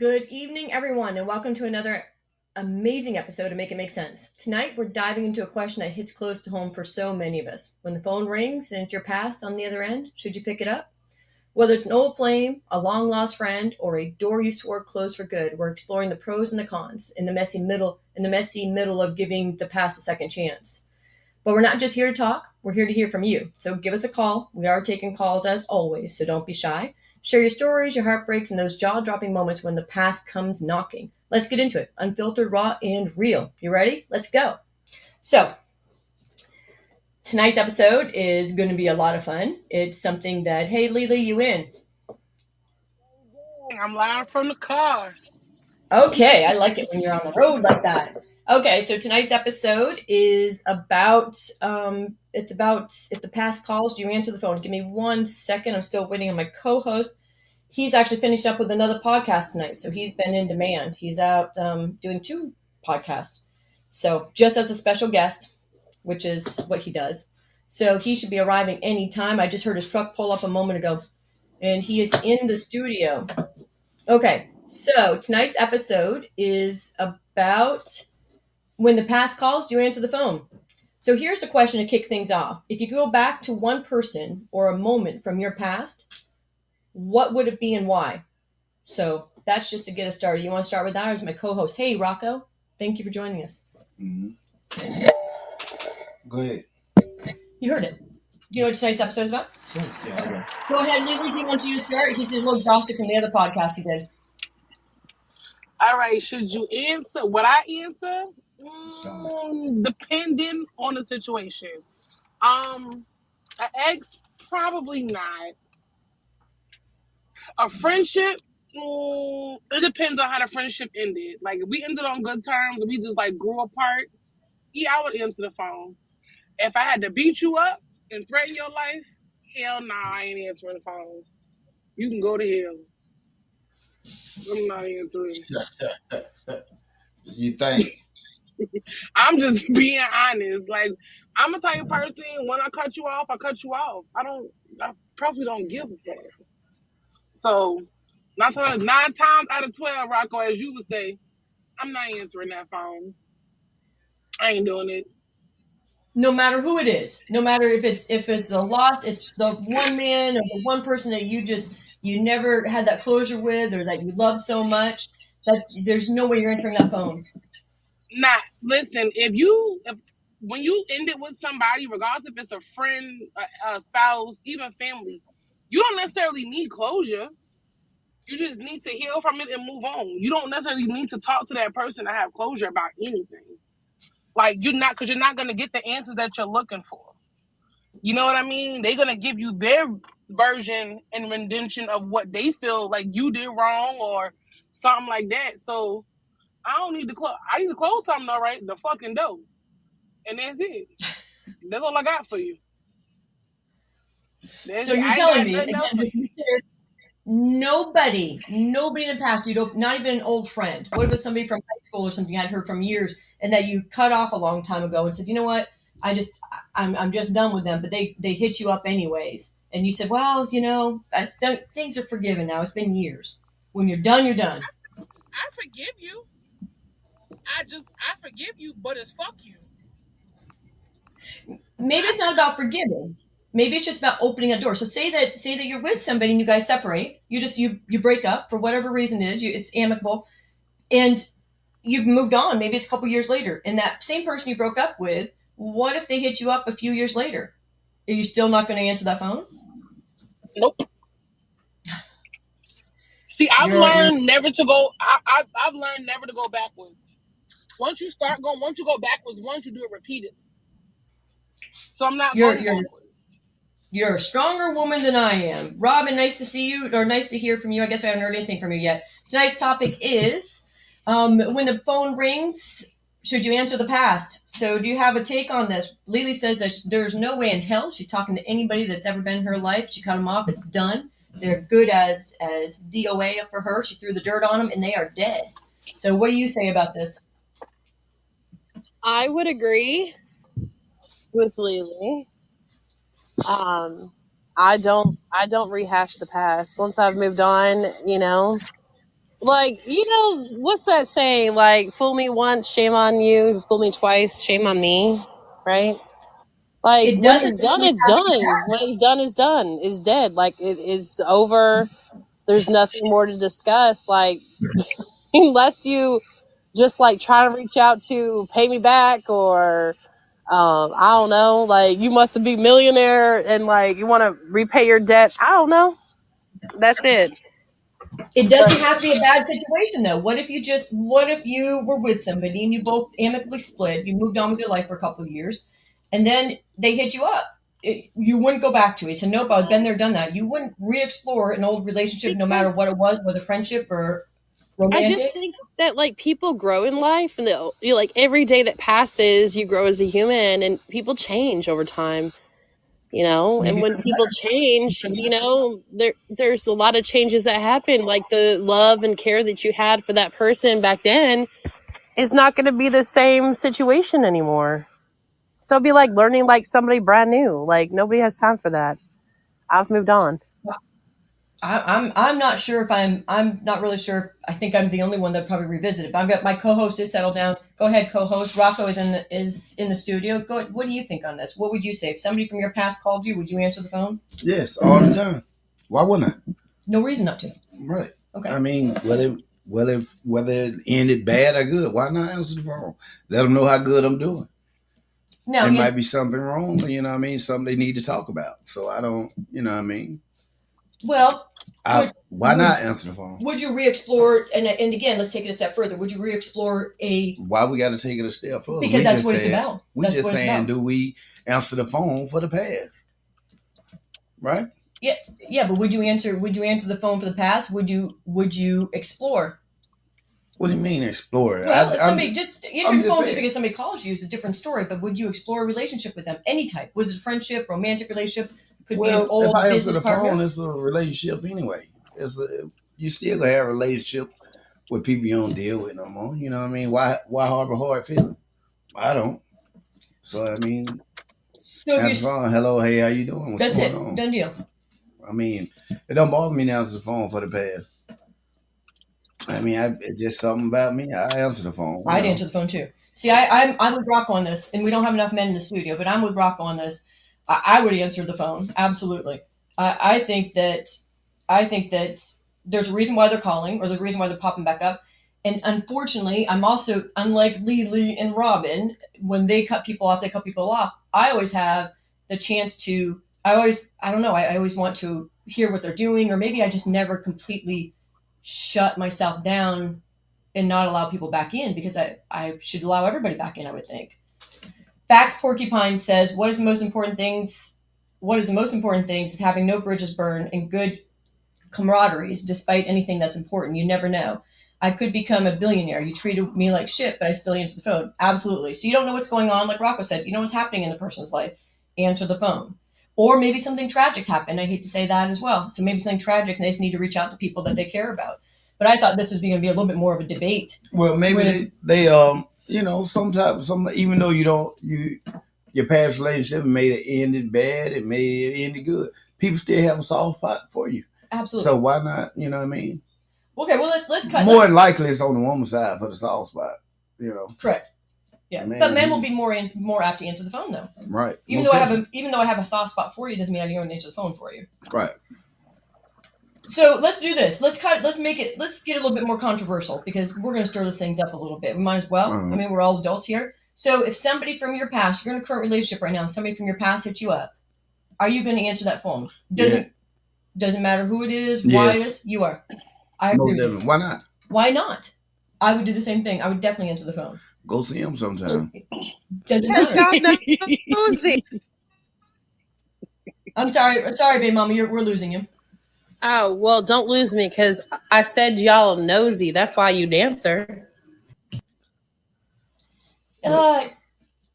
Good evening, everyone, and welcome to another amazing episode of Make It Make Sense. Tonight, we're diving into a question that hits close to home for so many of us. When the phone rings and it's your past on the other end, should you pick it up? Whether it's an old flame, a long lost friend, or a door you swore closed for good, we're exploring the pros and the cons in the messy middle of giving the past a second chance. But we're not just here to talk, we're here to hear from you. So give us a call. We are taking calls as always, so don't be shy. Share your stories, your heartbreaks, and those jaw dropping moments when the past comes knocking. Let's get into it. Unfiltered, raw, and real. You ready? Let's go. So, tonight's episode is going to be a lot of fun. It's something that, hey, Lily, you in? I'm live from the car. Okay, I like it when you're on the road like that. Okay, so tonight's episode is about it's about if the past calls, do you answer the phone? Give me 1 second. I'm still waiting on my co-host. He's actually finished up with another podcast tonight, so he's been in demand. He's out doing two podcasts. So just as a special guest, which is what he does. So he should be arriving anytime. I just heard his truck pull up a moment ago, and he is in the studio. Okay, so tonight's episode is about when the past calls, do you answer the phone? So here's a question to kick things off. If you could go back to one person or a moment from your past, what would it be and why? So that's just to get us started. You want to start with that, or is my co-host? Hey, Rocco, thank you for joining us. Mm-hmm. Go ahead. You heard it. Do you know what tonight's episode is about? Yeah. Go ahead, Lily. He wants you to start. He's a little exhausted from the other podcast he did. All right, should you answer? Would I answer? Depending on the situation. An ex, probably not. A friendship, it depends on how the friendship ended. Like if we ended on good terms and we just like grew apart, yeah, I would answer the phone. If I had to beat you up and threaten your life, hell nah, I ain't answering the phone. You can go to hell. I'm not answering. You think? I'm just being honest. Like I'm a type of person. When I cut you off, I cut you off. I probably don't give a fuck. So nine times out of 12, Rocco, as you would say, I'm not answering that phone. I ain't doing it. No matter who it is, no matter if it's a loss, it's the one man or the one person that you never had that closure with or that you love so much. There's no way you're entering that phone. Not listen. If when you end it with somebody, regardless if it's a friend, a spouse, even family, you don't necessarily need closure. You just need to heal from it and move on. You don't necessarily need to talk to that person to have closure about anything. Like because you're not gonna get the answers that you're looking for. You know what I mean? They're gonna give you their version and rendition of what they feel like you did wrong or something like that. So I don't need to close. I need to close something, all right? The fucking door, and that's it. That's all I got for you. That's So it. you're I ain't telling got me nothing again, else for to you. be clear, nobody in the past, not even an old friend. What if it was somebody from high school or something you hadn't heard from years, and that you cut off a long time ago and said, you know what, I'm just done with them, but they hit you up anyways, and you said, well, things are forgiven now. It's been years. When you're done, you're done. I forgive you. I forgive you, but it's fuck you. Maybe it's not about forgiving. Maybe it's just about opening a door. So say that you're with somebody and you guys separate. You break up for whatever reason it is. It's amicable, and you've moved on. Maybe it's a couple years later, and that same person you broke up with. What if they hit you up a few years later? Are you still not going to answer that phone? Nope. See, You're I've learned never to go backwards. Once you go backwards, once you do it repeatedly. So I'm not you're going you're backwards. you're a stronger woman than I am. Robin, nice to see you, or nice to hear from you. I guess I haven't heard anything from you yet. Tonight's topic is when the phone rings, should you answer the past? So, do you have a take on this? Lily says that there's no way in hell she's talking to anybody that's ever been in her life. She cut them off. It's done. They're good as DOA for her. She threw the dirt on them, and they are dead. So, what do you say about this? I would agree with Lily. I don't rehash the past. Once I've moved on, Like, what's that saying? Like, fool me once, shame on you. Fool me twice, shame on me. Right? Like, It when doesn't it's done, necessarily it's have to be done. When it's done, it's done. It's dead. Like, it's over. There's nothing more to discuss. Like, unless you just like try to reach out to pay me back, or I don't know, like you must be millionaire and like you want to repay your debt. I don't know. That's it. It But doesn't have to be a bad situation though. What if you were with somebody and you both amicably split, you moved on with your life for a couple of years, and then they hit you up. You wouldn't go back to it. So nope, I've been there, done that. You wouldn't re-explore an old relationship, no because matter what it was, whether friendship or I just romantic. think that like people grow in life, and like every day that passes, you grow as a human, and people change over time. And Maybe when for the people change, there's a lot of changes that happen. Like the love and care that you had for that person back then is not going to be the same situation anymore. So it'd be like learning like somebody brand new. Like nobody has time for that. I've moved on. better. I'm not sure if I'm not really sure. I think I'm the only one that probably revisit it. But I've got my co-host is settled down. Go ahead, co-host. Rocco is in the studio. Go. What do you think on this? What would you say if somebody from your past called you? Would you answer the phone? Yes, all the time. Why wouldn't I? No reason not to. Right. Okay. I mean, whether it ended bad or good, why not answer the phone? Let them know how good I'm doing. Now, It might be something wrong, you know what I mean? Something they need to talk about. So I don't, you know what I mean? well, I would why would not answer the phone? would you re-explore? And again, let's take it a step further. Would you re-explore a Why we got to take it a step further? because that's what it's about. We That's just what it's saying, about. do we answer the phone for the past? Right? Yeah, yeah. But would you answer? Would you answer the phone for the past? Would you explore? What do you mean explore? Well, if somebody just answering I'm the just phone just saying. because somebody calls you is a different story. But would you explore a relationship with them, any type? Was it friendship, romantic relationship? Could be an Well, if old I answer business the phone, partner. it's a relationship anyway. You still gonna have a relationship with people you don't deal with no more. You know what I mean? Why harbor hard feelings? I don't. So I mean, So if answer the you, phone. Hello, hey, how you doing? What's that's going it, on? done deal. I mean, it don't bother me to answer the phone for the past. I mean, it's just something about me. I answer the phone. You I'd know. answer the phone too. See, I'm with Rock on this, and we don't have enough men in the studio, but I'm with Rock on this. I would answer the phone absolutely. I think that there's a reason why they're calling, or the reason why they're popping back up. And unfortunately, I'm also unlike Lee and Robin. When they cut people off, they cut people off. I always have the chance to. I don't know. I always want to hear what they're doing, or maybe I just never completely shut myself down and not allow people back in because I should allow everybody back in, I would think. Fax Porcupine says, what is the most important things is having no bridges burned and good camaraderies despite anything that's important. You never know. I could become a billionaire. You treated me like shit, but I still answer the phone. Absolutely. So you don't know what's going on, like Rocco said. You know what's happening in the person's life. Answer the phone. Or maybe something tragic's happened. I hate to say that as well. So maybe something tragic and they just need to reach out to people that they care about. But I thought this was going to be a little bit more of a debate Well, maybe with they you know, sometimes even though you don't your past relationship made it ended bad, it may it ended good. People still have a soft spot for you. absolutely. So why not? You know what I mean? Okay, well let's cut. More than likely, it's on the woman's side for the soft spot. You know, Correct. Yeah, but man, men will be more apt to answer the phone though. right. Even though I have a soft spot for you, doesn't mean I don't answer the phone for you. Right. So let's do this. Let's make it. Let's get a little bit more controversial because we're going to stir those things up a little bit. We might as well. I mean, we're all adults here. So if somebody from your past, you're in a current relationship right now, and somebody from your past hits you up, are you going to answer that phone? Doesn't matter who it is, why it is. You are. I agree Most with you. definitely. Why not? Why not? I would do the same thing. I would definitely answer the phone. Go see him sometime. Doesn't Because matter. God knows it. I'm sorry, baby mama. We're losing you. Oh, well, don't lose me because I said y'all nosy. That's why you'd answer. Uh,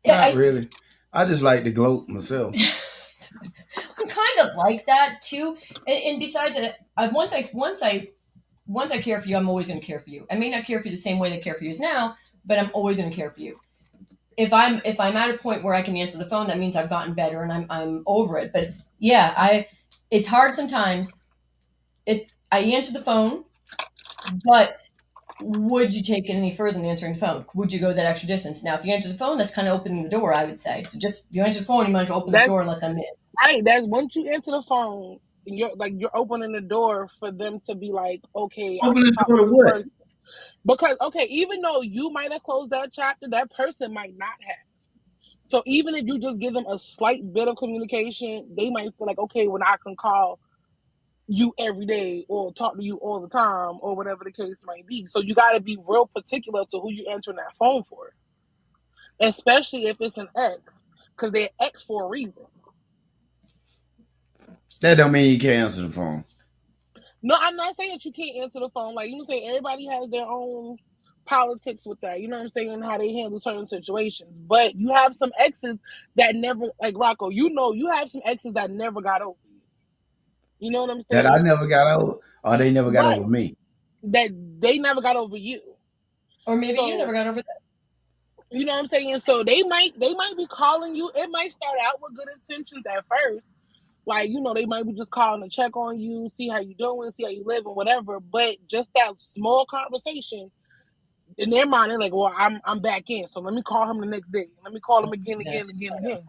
Not really. I just like to gloat myself. I'm kind of like that too. And besides, once I care for you, I'm always going to care for you. I may not care for you the same way that care for you is now, but I'm always going to care for you. If I'm at a point where I can answer the phone, that means I've gotten better and I'm over it. But yeah, it's hard sometimes. I answer the phone But would you take it any further than answering the phone? Would you go that extra distance? Now, if you answer the phone, that's kind of opening the door, I would say. So just you answer the phone, you might as well open the That's door and let them in. right. That's once you enter the phone, you're opening the door for them to be like, okay, I Open can the talk door to to this what? person. Because okay, even though you might have closed that chapter, that person might not have. So even if you just give them a slight bit of communication, they might feel like, okay, when I can call you every day or talk to you all the time or whatever the case might be. So you got to be real particular to who you answering that phone for, especially if it's an ex, because they're ex for a reason. That don't mean you can't answer the phone. No, I'm not saying that you can't answer the phone. Like, you know, say everybody has their own politics with that. You know what I'm saying? How they handle certain situations. But you have some exes that never, like Rocco. You know, you have some exes that never got over you. You know what I'm That I saying? never got over, or they never got Right. over me. That they never got over you. Or maybe you never So got over that. you know what I'm saying? So they might be calling you. It might start out with good intentions at first. Like, you know, they might be just calling to check on you, see how you doing, see how you live and whatever. But just that small conversation in their mind, they're like, well, I'm back in. So let me call him the next day. Let me call him again, Yeah, again, again, again.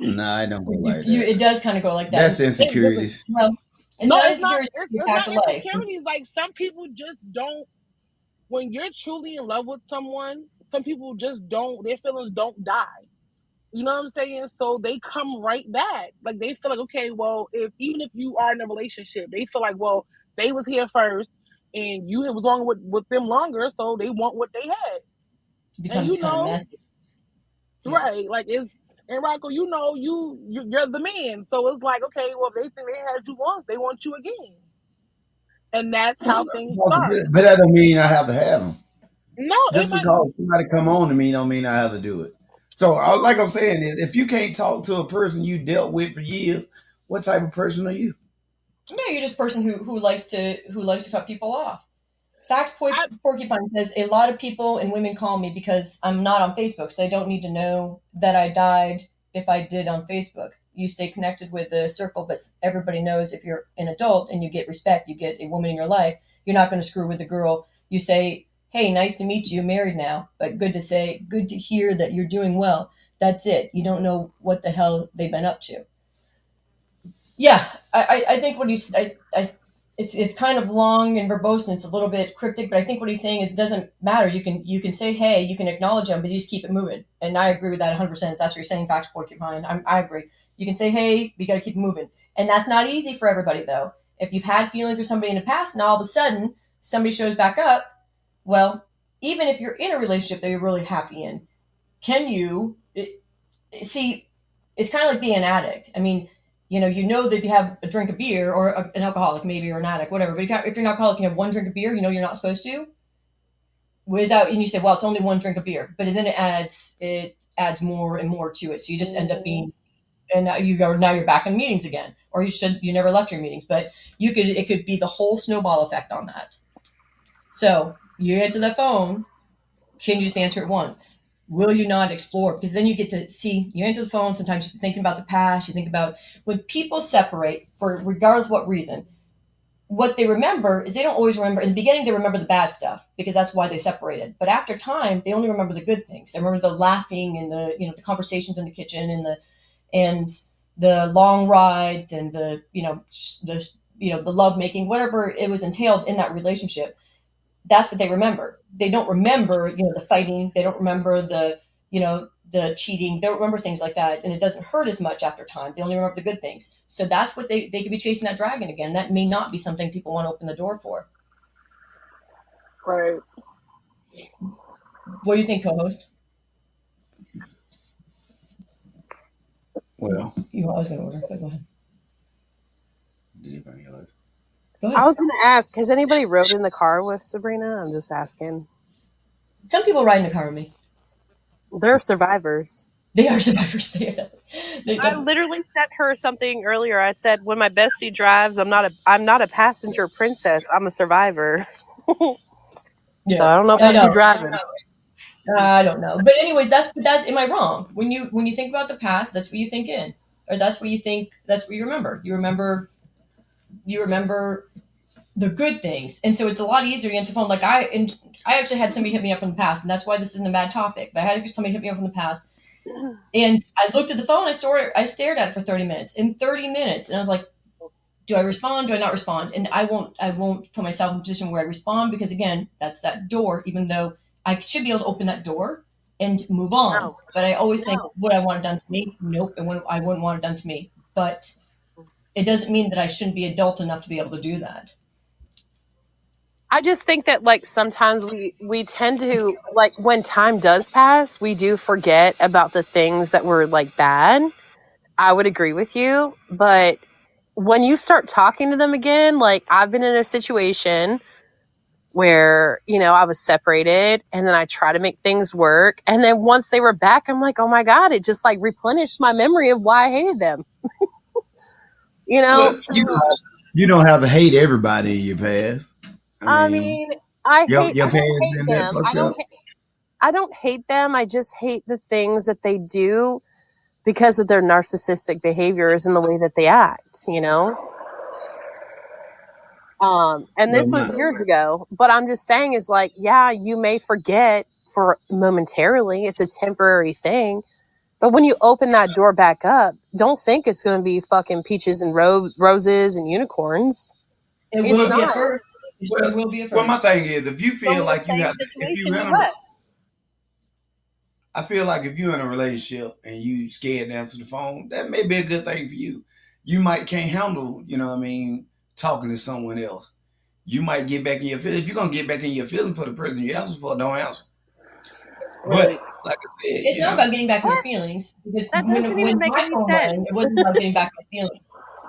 Nah, I don't go like that. it does kind of go like that. That's And, It doesn't. insecurities. well, it's No, not it's not. insecurity. It's, It's a it's fact not of life. insecurities. Like some people just don't. When you're truly in love with someone, some people just don't. Their feelings don't die. You know what I'm saying? So they come right back. Like they feel like, okay, well, if even if you are in a relationship, they feel like, well, they was here first, and you was on with them longer, so they want what they had. It And becomes kind of messy. Yeah. right, like it's and Rocco, you're the man, so it's like, okay, well, if they think they had you once, they want you again, and that's Well, how that's a things start. possibility, but that don't mean I have to have them. No, it Just might. because somebody come on to me, don't mean I have to do it. So, like I'm saying, is if you can't talk to a person you dealt with for years, what type of person are you? No, you're just a person who likes to cut people off. Fax I Porcupine says a lot of people and women call me because I'm not on Facebook, so they don't need to know that I died if I did on Facebook. You stay connected with the circle, but everybody knows if you're an adult and you get respect, you get a woman in your life, you're not going to screw with a girl. You say, "Hey, nice to meet you, married now, but good to hear that you're doing well." That's it. You don't know what the hell they've been up to. Yeah, I think what he's it's kind of long and verbose and it's a little bit cryptic, but I think what he's saying is it doesn't matter. You can say hey, you can acknowledge them, but you just keep it moving. And I agree with that 100%. If that's what you're saying, facts porcupine. I agree. You can say hey, but you got to keep it moving, and that's not easy for everybody though. If you've had feelings for somebody in the past, and all of a sudden somebody shows back up, well, even if you're in a relationship that you're really happy in, can you see, it's kind of like being an addict. I mean, you know that if you have a drink of beer or an alcoholic, maybe, or an addict, whatever. But if you're an alcoholic and you have one drink of beer, you know you're not supposed to. Without, and you say, well, it's only one drink of beer, but then it adds more and more to it. So you just end up mhm. being, and now you're back in meetings again, or you never left your meetings, but it could be the whole snowball effect on that. So you answer the phone. Can you just answer it once? Will you not explore? Because then you get to see, you answer the phone. Sometimes you're thinking about the past. You think about when people separate for regardless of what reason, what they remember is they don't always remember. In the beginning, they remember the bad stuff because that's why they separated. But after time, they only remember the good things. They remember the laughing and the conversations in the kitchen and the long rides and the love making, whatever it was entailed in that relationship. That's what they remember. They don't remember, the fighting. They don't remember the cheating. They don't remember things like that, and it doesn't hurt as much after time. They only remember the good things. So that's what they could be chasing that dragon again. That may not be something people want to open the door for. Right. What do you think, co-host? Well, I was going to order, but go ahead. did you bring your life? Go I ahead. was going to ask, has anybody rode in the car with Sabrina? I'm just asking. Some people ride in the car with me. They're survivors. They are survivors. They I definitely. literally sent her something earlier. I said, "When my bestie drives, I'm not a passenger princess. I'm a survivor." So Yeah, I don't know I about you know. driving. I don't know, but anyways, that's. Am I wrong? When you think about the past, that's what you think in, or that's what you think. That's what you remember. You remember the good things. And so it's a lot easier to answer the phone. Like I actually had somebody hit me up in the past, and that's why this isn't a bad topic. But I had somebody hit me up in the past, and I looked at the phone. I stared at it for 30 minutes. In 30 minutes, and I was like, do I respond? Do I not respond? And I won't put myself in a position where I respond because again, that's that door. Even though I should be able to open that door and move on, No. but I always think, would I want it done to me? Nope, and I wouldn't want it done to me. But it doesn't mean that I shouldn't be adult enough to be able to do that. I just think that like sometimes we tend to like when time does pass, we do forget about the things that were like bad. I would agree with you, but when you start talking to them again, like I've been in a situation where, I was separated and then I try to make things work. And then once they were back, I'm like, oh my God, it just like replenished my memory of why I hated them. Well, So you don't have to hate everybody in your past. I I mean, mean, your I past don't hate been that them. fucked up. I don't hate them. I just hate the things that they do because of their narcissistic behaviors and the way that they act. And Well, this was years ago, but I'm just saying is like, yeah, you may forget for momentarily. It's a temporary thing. But when you open that door back up, don't think it's going to be fucking peaches and roses and unicorns. It It's will be at not. first. It sure well, will be at well, my first. thing is, if you feel From the like you same have, if you situation in you a, left. I feel like if you're in a relationship and you scared to answer the phone, that may be a good thing for you. You might can't handle, talking to someone else. You might get back in your feelings. If you're gonna get back in your feelings for the person you answer for, don't answer. But Wait, like I said, It's not about getting back in your what? feelings because That doesn't even when make my any phone rang, sense. it wasn't about getting back in my feelings.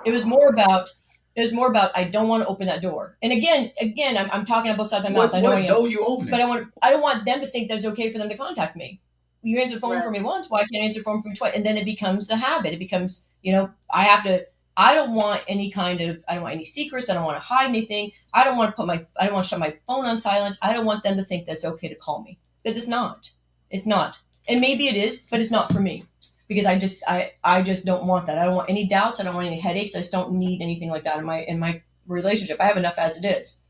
It was more about I don't want to open that door. And again, I'm talking on both sides of my mouth. I know I what am, door you opening? but I don't want them to think that it's okay for them to contact me. You answer the phone Right. for me once, why can't I answer the phone for me twice? And then it becomes a habit. It becomes I have to. I don't want any kind of. I don't want any secrets. I don't want to hide anything. I don't want to shut my phone on silent. I don't want them to think that's okay to call me. Because it's not. It's not. And maybe it is, but it's not for me because I just don't want that. I don't want any doubts. I don't want any headaches. I just don't need anything like that in my relationship. I have enough as it is.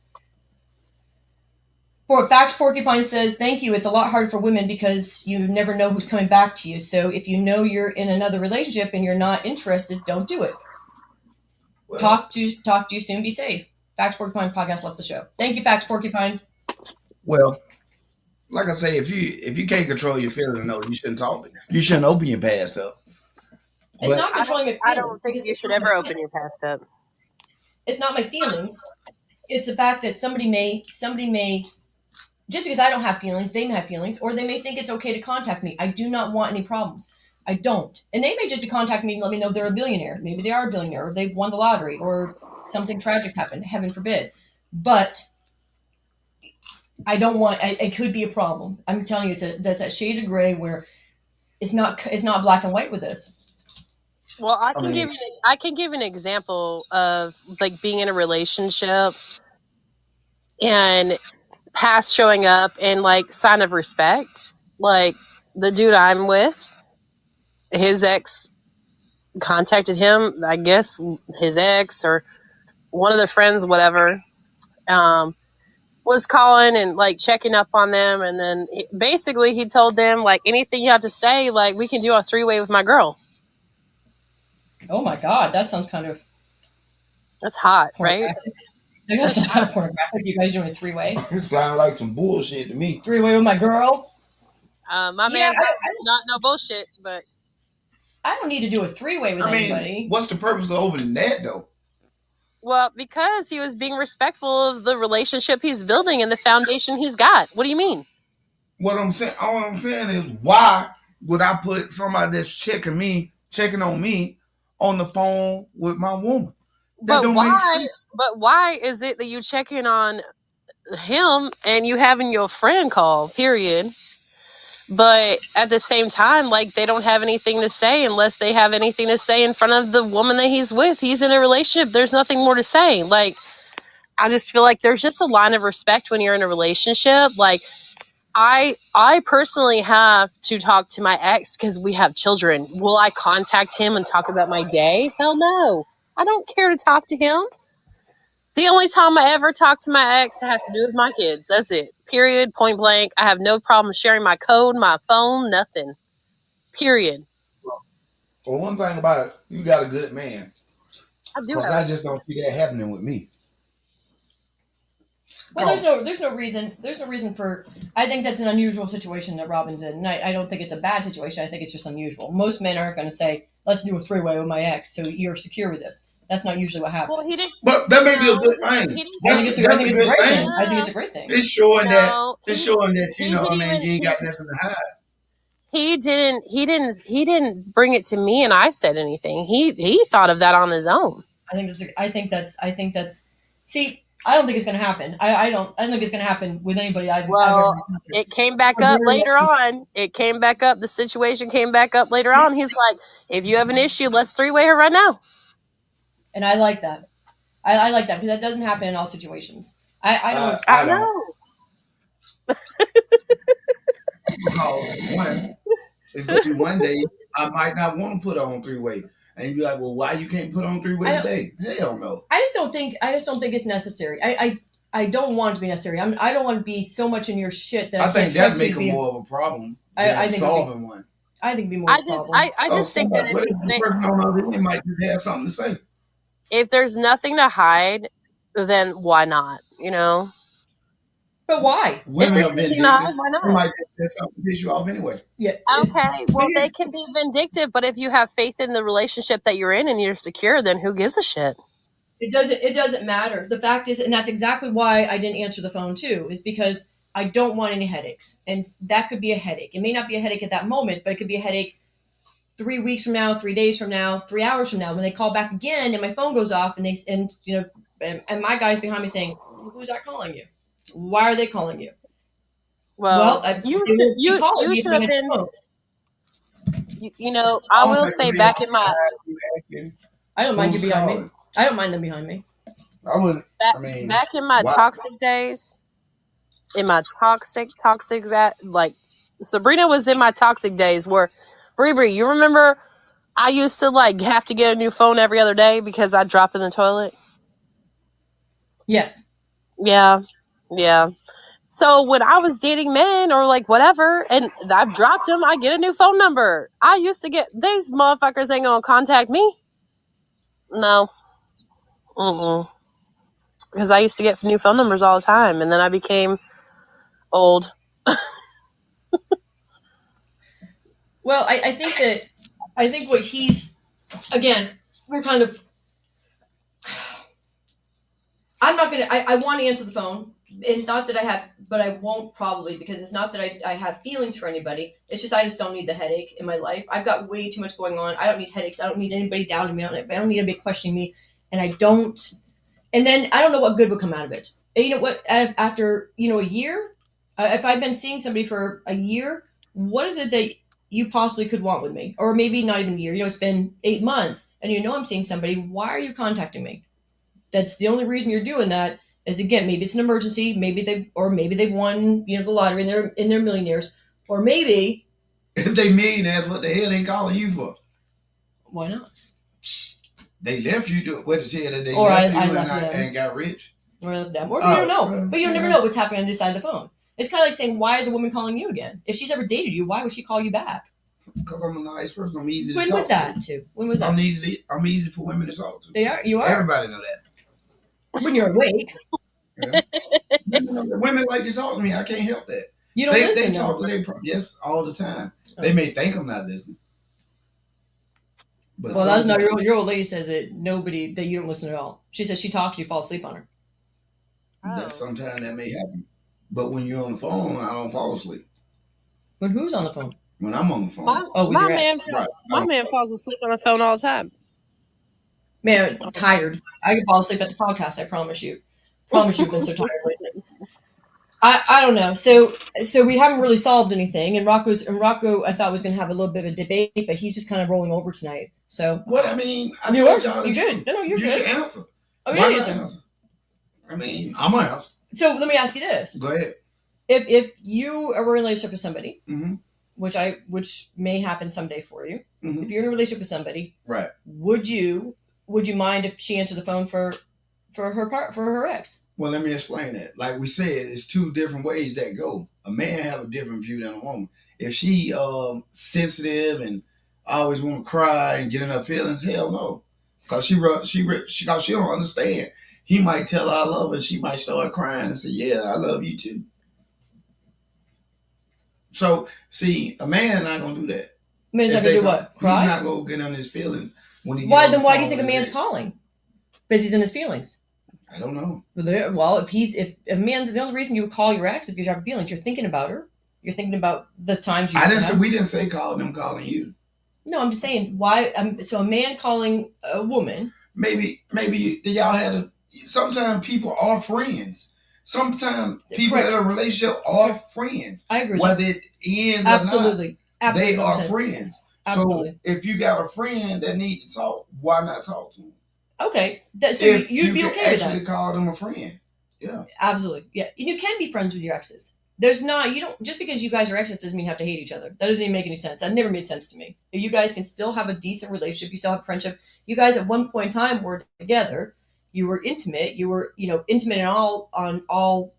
Facts Porcupine says, "Thank you. It's a lot harder for women because you never know who's coming back to you. So if you know you're in another relationship and you're not interested, don't do it. Well, Talk to you soon. Be safe." Facts Porcupine podcast left the show. Thank you, Facts Porcupine. well, like I say, if you can't control your feelings, no, you shouldn't talk. You shouldn't open your past up. It's But not controlling my I feelings don't think because you should ever open your past up. it's not my feelings. It's the fact that somebody may just because I don't have feelings, they may have feelings, or they may think it's okay to contact me. I do not want any problems. I don't. And they may just contact me and let me know they're a billionaire. Maybe they are a billionaire, or they've won the lottery, or something tragic happened, heaven forbid. But I don't want, it could be a problem. I'm telling you, that's that shade of gray where it's not black and white with this. Well, I mean, I can give an example of like being in a relationship and past showing up and like sign of respect. Like the dude I'm with, his ex contacted him, I guess his ex or one of their friends, whatever, was calling and like checking up on them. And then basically he told them like anything you have to say, like we can do a 3-way with my girl. Oh my God, that sounds kind of That's hot, right? pornographic. That sounds kind of pornographic. You guys doing a three-way? it sounds like some bullshit to me. Three-way with my girl? My Yeah, man's not no bullshit, but I don't need to do a three-way with I mean, anybody. what's the purpose of opening that though? well, because he was being respectful of the relationship he's building and the foundation he's got. What do you mean? All I'm saying is, why would I put somebody that's checking on me, on the phone with my woman? That But don't make why? sense. But why is it that you check in on him and you having your friend call? Period. But at the same time, like they don't have anything to say unless they have anything to say in front of the woman that he's with. He's in a relationship. There's nothing more to say. Like I just feel like there's just a line of respect when you're in a relationship. Like I personally have to talk to my ex because we have children. Will I contact him and talk about my day? Hell no. I don't care to talk to him. The only time I ever talked to my ex had to do with my kids. That's it. Period. Point blank. I have no problem sharing my code, my phone, nothing. Period. Well, one thing about it, you got a good man. I do Because have I a just don't see that happening with me. Well, there's no reason for. I think that's an unusual situation that Robin's in. And I don't think it's a bad situation. I think it's just unusual. Most men aren't going to say, "Let's do a three-way with my ex," so you're secure with this. That's not usually what Well, he happens. didn't. But that may be a No, good he thing. didn't. I That's think a it's a good great thing. thing. I think it's No, a great thing. It's showing that no, you he know, I didn't mean, even. you ain't got nothing to hide. He didn't bring it to me, and I said anything. He thought of that on his own. I think that's. See, I don't think it's going to happen. I don't think it's going to happen with anybody I've ever Well, encountered. it came back I'm up very later lucky. on. It came back up. The situation came back up later on. He's like, if you have an issue, let's three-way her right now. And I like that. I like that because that doesn't happen in all situations. I don't. I I don't. know. Because one, it's gonna be one day I might not want to put on three way, and you be like, well, why you can't put on three way I don't. today? Hell no. I just don't think. I just don't think it's necessary. I don't want it to be necessary. I don't want to be so much in your shit that I I think can't that trust you make to it be. more of a problem I than think it'd be. solving one. I think it'd be more of a problem. I Oh, just think that somebody, what if the they, person on the other end might just have something to say? if there's nothing to hide, then why not? You know, But why? if Women there's are nothing to hide, vindictive. why They not? might just have something to piss you off anyway. Yeah. Okay, well, they can be vindictive, but if you have faith in the relationship that you're in and you're secure, then who gives a shit? It doesn't matter. The fact is, and that's exactly why I didn't answer the phone too, is because I don't want any headaches. And that could be a headache. It may not be a headache at that moment, but it could be a headache 3 weeks from now, 3 days from now, 3 hours from now, when they call back again and my phone goes off and you know and my guy's behind me saying, "Who's that calling you? Why are they calling you?" Well, Well, they won't be calling you me if should I have answer the been. phone. You know, I I don't will think say a man back should in my you asking I don't mind you who's behind me. calling. I don't mind them behind me. I wouldn't. back I mean, back in my why? toxic days, in my toxic that like Sabrina was in my toxic days where Bree, you remember I used to like have to get a new phone every other day because I dropped in the toilet. Yes. Yeah, yeah. So when I was dating men or like whatever, and I've dropped them, I get a new phone number. I used to get these motherfuckers ain't gonna contact me. No, because I used to get new phone numbers all the time, and then I became old. Well, I think what he's again, we're kind of I'm not gonna. I want to answer the phone. It's not that I have, but I won't probably because it's not that I have feelings for anybody. It's just I just don't need the headache in my life. I've got way too much going on. I don't need headaches. I don't need anybody doubting me on it. I don't need anybody questioning me, and I don't. And then I don't know what good would come out of it. And you know what? After a year, if I've been seeing somebody for a year, what is it that you possibly could want with me? Or maybe not even a year. It's been 8 months, and I'm seeing somebody. Why are you contacting me? That's the only reason you're doing that is again maybe it's an emergency, maybe they've won the lottery and they're millionaires, or maybe If they millionaires, what the hell they calling you for? why not? They left you to what to tell that they Or left I you left them, and got rich. or I left them, or you don't know, Well, but you'll never yeah. know what's happening on the other side of the phone. It's kind of like saying, why is a woman calling you again? If she's ever dated you, why would she call you back? Because I'm a nice person. I'm easy to When talk was that to. too? When was that? I'm easy for women to talk to. You are Everybody know that. when you're awake. Yeah. Women like to talk to me. I can't help that. You don't They listen talk though. to their yes all the time. Oh. They may think I'm not listening. But Well, that's not sometimes your old lady says that you don't listen at all. She says she talks, you fall asleep on her. sometimes that may happen. But when you're on the phone, I don't fall asleep. But who's on the phone? When I'm on the phone. With My your man, ex. Right. my man falls asleep on the phone all the time. Man, tired. I could fall asleep at the podcast. I promise you. Promise you've been so tired lately. I don't know. So we haven't really solved anything. And Rocco I thought was going to have a little bit of a debate, but he's just kind of rolling over tonight. So What I mean, I you told are. y'all the You're truth. good. No, you're You good. should answer. Oh, Why yeah, not answer? I mean, I'm gonna answer. So let me ask you this: Go ahead. if you are in a relationship with somebody, Mm-hmm. which may happen someday for you, Mm-hmm. if you're in a relationship with somebody, Right. would you mind if she answered the phone for for her ex. Well, let me explain that. Like we said, it's two different ways that go. A man have a different view than a woman. If she sensitive and always want to cry and get in her feelings, hell no, because cause she don't understand. He might tell her I love her, and she might start crying and say, "Yeah, I love you too." So see, a man not gonna do that. Man's not If gonna they do come, what? he's Cry? not gonna get on his feelings when he get Why on the then? Why do you phone think with a his man's ex. calling? Because he's in his feelings. I don't know. Well, if a man's the only reason you would call your ex is because you have feelings. You're thinking about her. You're thinking about the times you I used didn't to say have. we didn't say call them calling you. No, I'm just saying why. So a man calling a woman. Maybe y'all had a. Sometimes people are friends. Sometimes people in Correct. a relationship are Correct. friends. I agree with Whether that. it ends or not, Absolutely. they Absolutely. are 100%. friends. So Absolutely. if you got a friend that needs to talk, why not talk to them? Okay. So If you'd you be can okay with actually that. call them a friend, yeah. Absolutely. Yeah. And you can be friends with your exes. There's not, you don't, just because you guys are exes doesn't mean you have to hate each other. That doesn't even make any sense. That never made sense to me. If you guys can still have a decent relationship, you still have a friendship. You guys at one point in time were together. You were intimate. You were, intimate in on all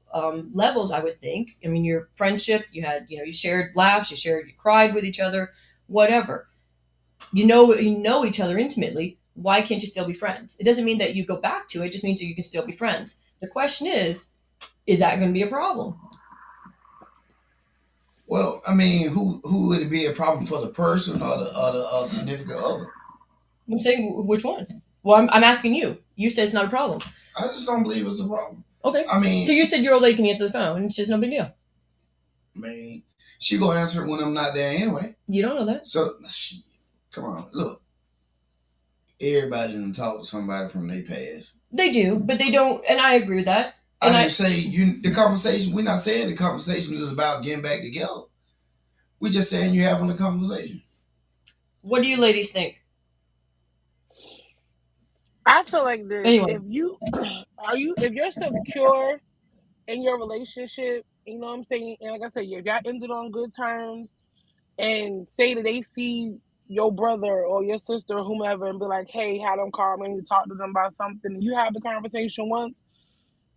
levels, I would think. I mean, your friendship, you had, you shared laughs, you cried with each other, whatever. You know each other intimately. Why can't you still be friends? It doesn't mean that you go back to it. It just means that you can still be friends. The question is that going to be a problem? Well, I mean, who would it be a problem for the person or the significant other? I'm saying which one? Well, I'm asking you. You said it's not a problem. I just don't believe it's a problem. Okay. I So mean, you said your old lady can answer the phone, and it's just no big deal. I mean, she gonna answer it when I'm not there anyway. You don't know that. So, come on, look. Everybody done talk to somebody from their past. They do, but they don't, and I agree with that. And I didn't say the conversation. We're not saying the conversation is about getting back together. We're just saying you're having a conversation. What do you ladies think? I feel like this. Anyway, If you if you're secure in your relationship, you know what I'm saying? And like I said, if y'all ended on good terms and say that they see your brother or your sister or whomever and be like, hey, have them call me and talk to them about something, and you have the conversation once,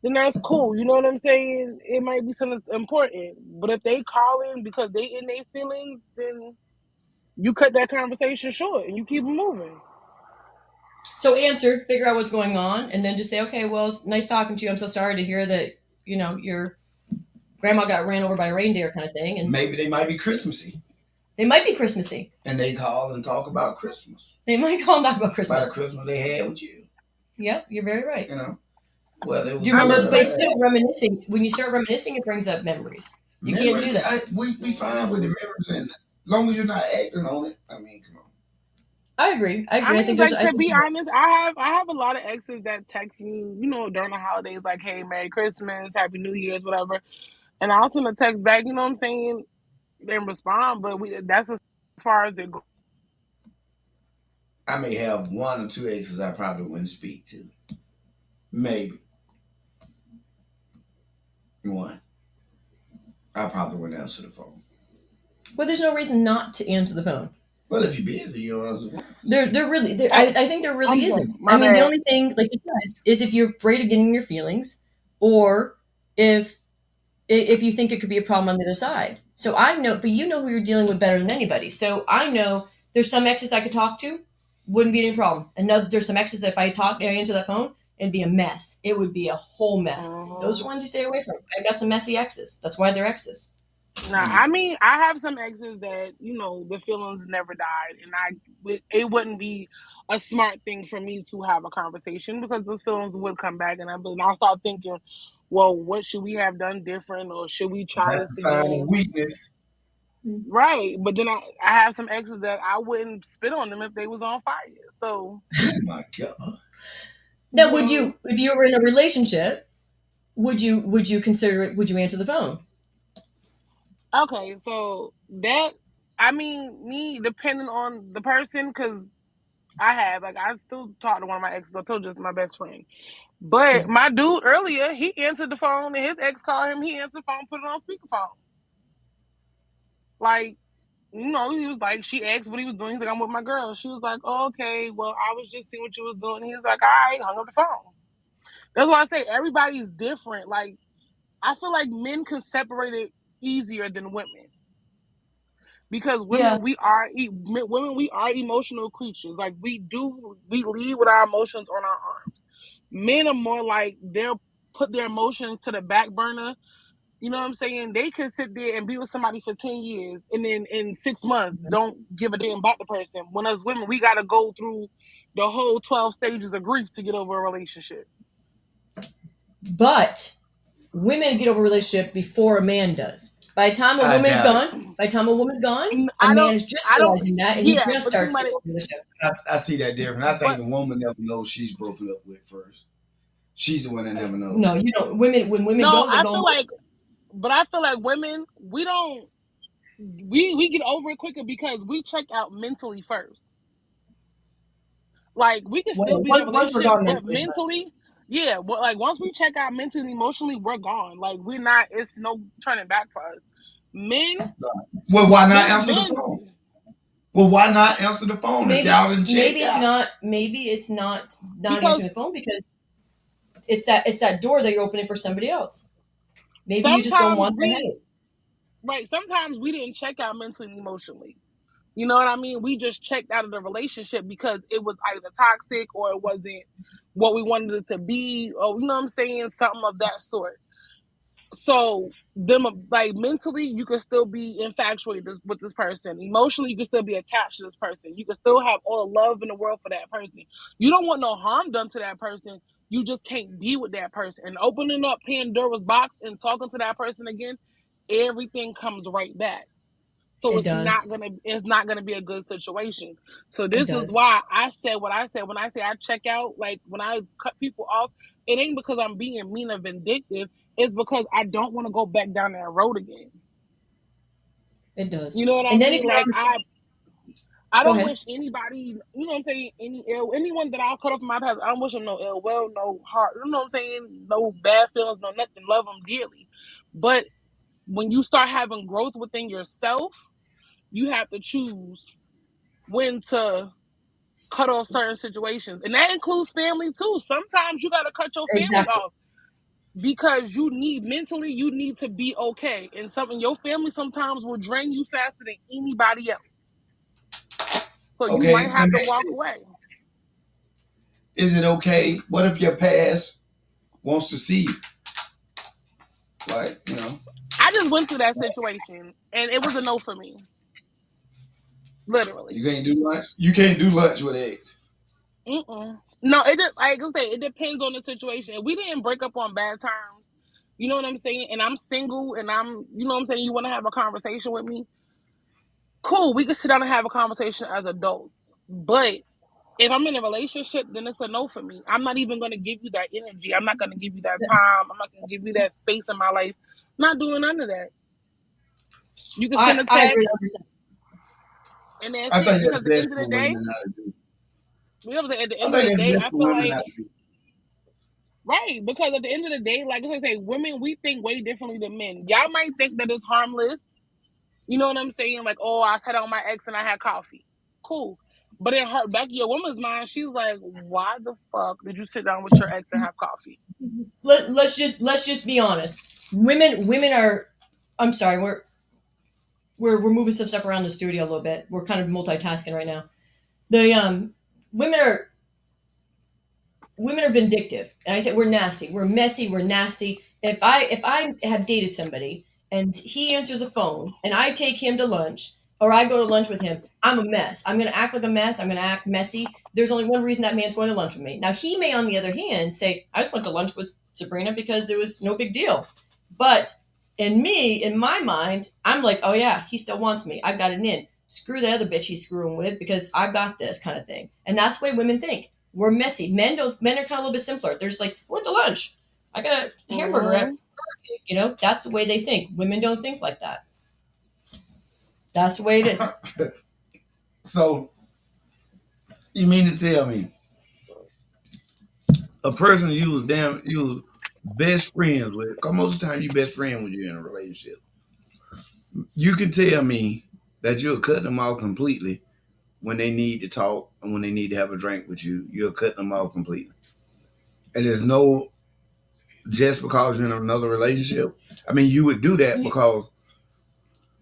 then that's cool. You know what I'm saying? It might be something that's important. But if they calling because they in their feelings, then you cut that conversation short and you keep it moving. so answer, figure out what's going on, and then just say, okay, well, it's nice talking to you. I'm so sorry to hear that, your grandma got ran over by a reindeer kind of thing. And Maybe they might be Christmassy, they might be Christmassy. and they call and talk about Christmas, They might call back about about Christmas. the Christmas they had with you. Yep, you're very right. You know, well, it Do was you I good remember? or mean, But bad. still, reminiscing. When you start reminiscing, it brings up memories. You can't do Memories, that. we fine with the memories, and as long as you're not acting on it. I mean, come on. I agree. I I agree. I mean, think there's. like I to think be honest, I have a lot of exes that text me, during the holidays, like, "Hey, Merry Christmas, Happy New Year's, whatever," and I'll send a text back. You know what I'm saying? Then respond, but that's as far as it goes. I may have one or two exes I probably wouldn't speak to. Maybe one. I probably wouldn't answer the phone. well, there's no reason not to answer the phone. Well, if you're busy, you'll answer the phone. There really. Oh, I think there I'm really sorry, isn't. I my mean, the bad. only thing, like you said, is if you're afraid of getting your feelings, or if if you think it could be a problem on the other side. So I know, but you know who you're dealing with better than anybody. So I know there's some exes I could talk to, wouldn't be any problem. And there's some exes that if I answer that phone, it'd be a mess. It would be a whole mess. Those are Mhm. ones you stay away from. I got some messy exes. That's why they're exes. Nah, I mean, I have some exes that the feelings never died, and it wouldn't be a smart thing for me to have a conversation because those feelings would come back, and I'll start thinking, well, what should we have done different, or should we try That's this the sign of again? weakness. Right, but then I have some exes that I wouldn't spit on them if they was on fire. So Oh my God. Now, you know, if you were in a relationship, would you consider it? Would you answer the phone? okay, so that I mean, me depending on the person, because I still talk to one of my exes. I told you it's my best friend. But my dude earlier, he answered the phone and his ex called him. He answered the phone, put it on speakerphone. Like, he was like, she asked what he was doing. He's like, I'm with my girl. She was like, oh, okay, well, I was just seeing what you was doing. He was like, all right, hung up the phone. That's why I say everybody's different. Like I feel like men can separate it easier than women because Yeah. women we are emotional creatures. Like we lead with our emotions on our arms. Men are more like they'll put their emotions to the back burner. You know what I'm saying? They could sit there and be with somebody for 10 years and then in 6 months don't give a damn about the person. When us women, we got to go through the whole 12 stages of grief to get over a relationship. But women get over a relationship before a man does. By the time a I woman's doubt it. gone, by the time a woman's gone, a I man don't, is just I don't, realizing that, and he yeah, just but think starts about getting it. over the relationship. I see that different. I think But the woman never knows she's broken up with first. She's the one that never No, knows. you don't. Women, when women no, go, they go. I feel like women, we don't, we get over it quicker because we check out mentally first. Like we can still Well, be in a once we're relationship, gone but mentally, mentally, yeah. Well, like once we check out mentally and emotionally, we're gone. Like we're not. It's no turning back for us. Men, Well, why not men, answer the men. phone? Well, why not answer the phone if maybe y'all didn't check maybe it's out? not maybe it's not Because answering the phone because it's that door that you're opening for somebody else. Maybe you just don't sometimes want that headache. sometimes we didn't check out mentally and emotionally. You know what I mean? We just checked out of the relationship because it was either toxic or it wasn't what we wanted it to be, or you know what I'm saying, something of that sort. So them like mentally you can still be infatuated with this person, emotionally you can still be attached to this person, you can still have all the love in the world for that person, you don't want no harm done to that person, you just can't be with that person. And opening up Pandora's box and talking to that person again, everything comes right back. So It does. it's not gonna be a good situation. So It this is does. why I said what I said when I say I check out, like when I cut people off, it ain't because I'm being mean or vindictive. It's because I don't want to go back down that road again. It You does. know what I And then if mean? you're Like on, I go don't ahead. wish anybody, you know what I'm saying, anyone that I'll cut off in my past, I don't wish them no ill will, no heart, you know what I'm saying, no bad feelings, no nothing. Love them dearly, but when you start having growth within yourself, you have to choose when to cut off certain situations. And that includes family too. Sometimes you got to cut your family Exactly. off because you need mentally, you need to be okay. And something your family sometimes will drain you faster than anybody else. So you Okay, might let have me to ask walk you, away. is it okay? What if your past wants to see you? Like, I just went through that situation and it was a no for me. Literally. you can't do lunch. You can't do lunch with eggs. Mm-mm. No, it just like I say, it depends on the situation. If we didn't break up on bad terms, you know what I'm saying, and I'm single and I'm, you know what I'm saying, you want to have a conversation with me, cool, we can sit down and have a conversation as adults. But if I'm in a relationship, then it's a no for me. I'm not even going to give you that energy. I'm not going to give you that time. I'm not going to give you that space in my life. I'm not doing none of that. You can send a I agree text 100%. and that's I it. think Because that's at the best end of the for day, women not to do. at the I end of think the that's day, best I for feel women like not to do. right, because at the end of the day, like I say, women we think way differently than men. Y'all might think that it's harmless. You know what I'm saying? Like, oh, I sat on my ex and I had coffee. Cool. But in her back of your woman's mind, she's like, why the fuck did you sit down with your ex and have coffee? Let's just be honest. Women are. I'm sorry. We're moving some stuff around the studio a little bit. We're kind of multitasking right now. The women are women are vindictive, and I said we're nasty, we're messy, we're nasty. If I have dated somebody and he answers a phone and I take him to lunch or I go to lunch with him, I'm a mess. I'm going to act like a mess. I'm going to act messy. There's only one reason that man's going to lunch with me. Now he may, on the other hand, say I just went to lunch with Sabrina because it was no big deal, but in my mind, I'm like, oh yeah, he still wants me. I've got it in. Screw the other bitch he's screwing with because I've got this kind of thing. And that's the way women think. We're messy. Men are kind of a little bit simpler. They're just like, I went to lunch. I got a hamburger at Mm-hmm. that's the way they think. Women don't think like that. That's the way it is. So you mean to tell me a person you was best friends with? Cause most of the time you best friend when you're in a relationship. You can tell me that you'll cut them off completely when they need to talk and when they need to have a drink with you. You'll cut them off completely. And there's no just because you're in another relationship. I mean, you would do that because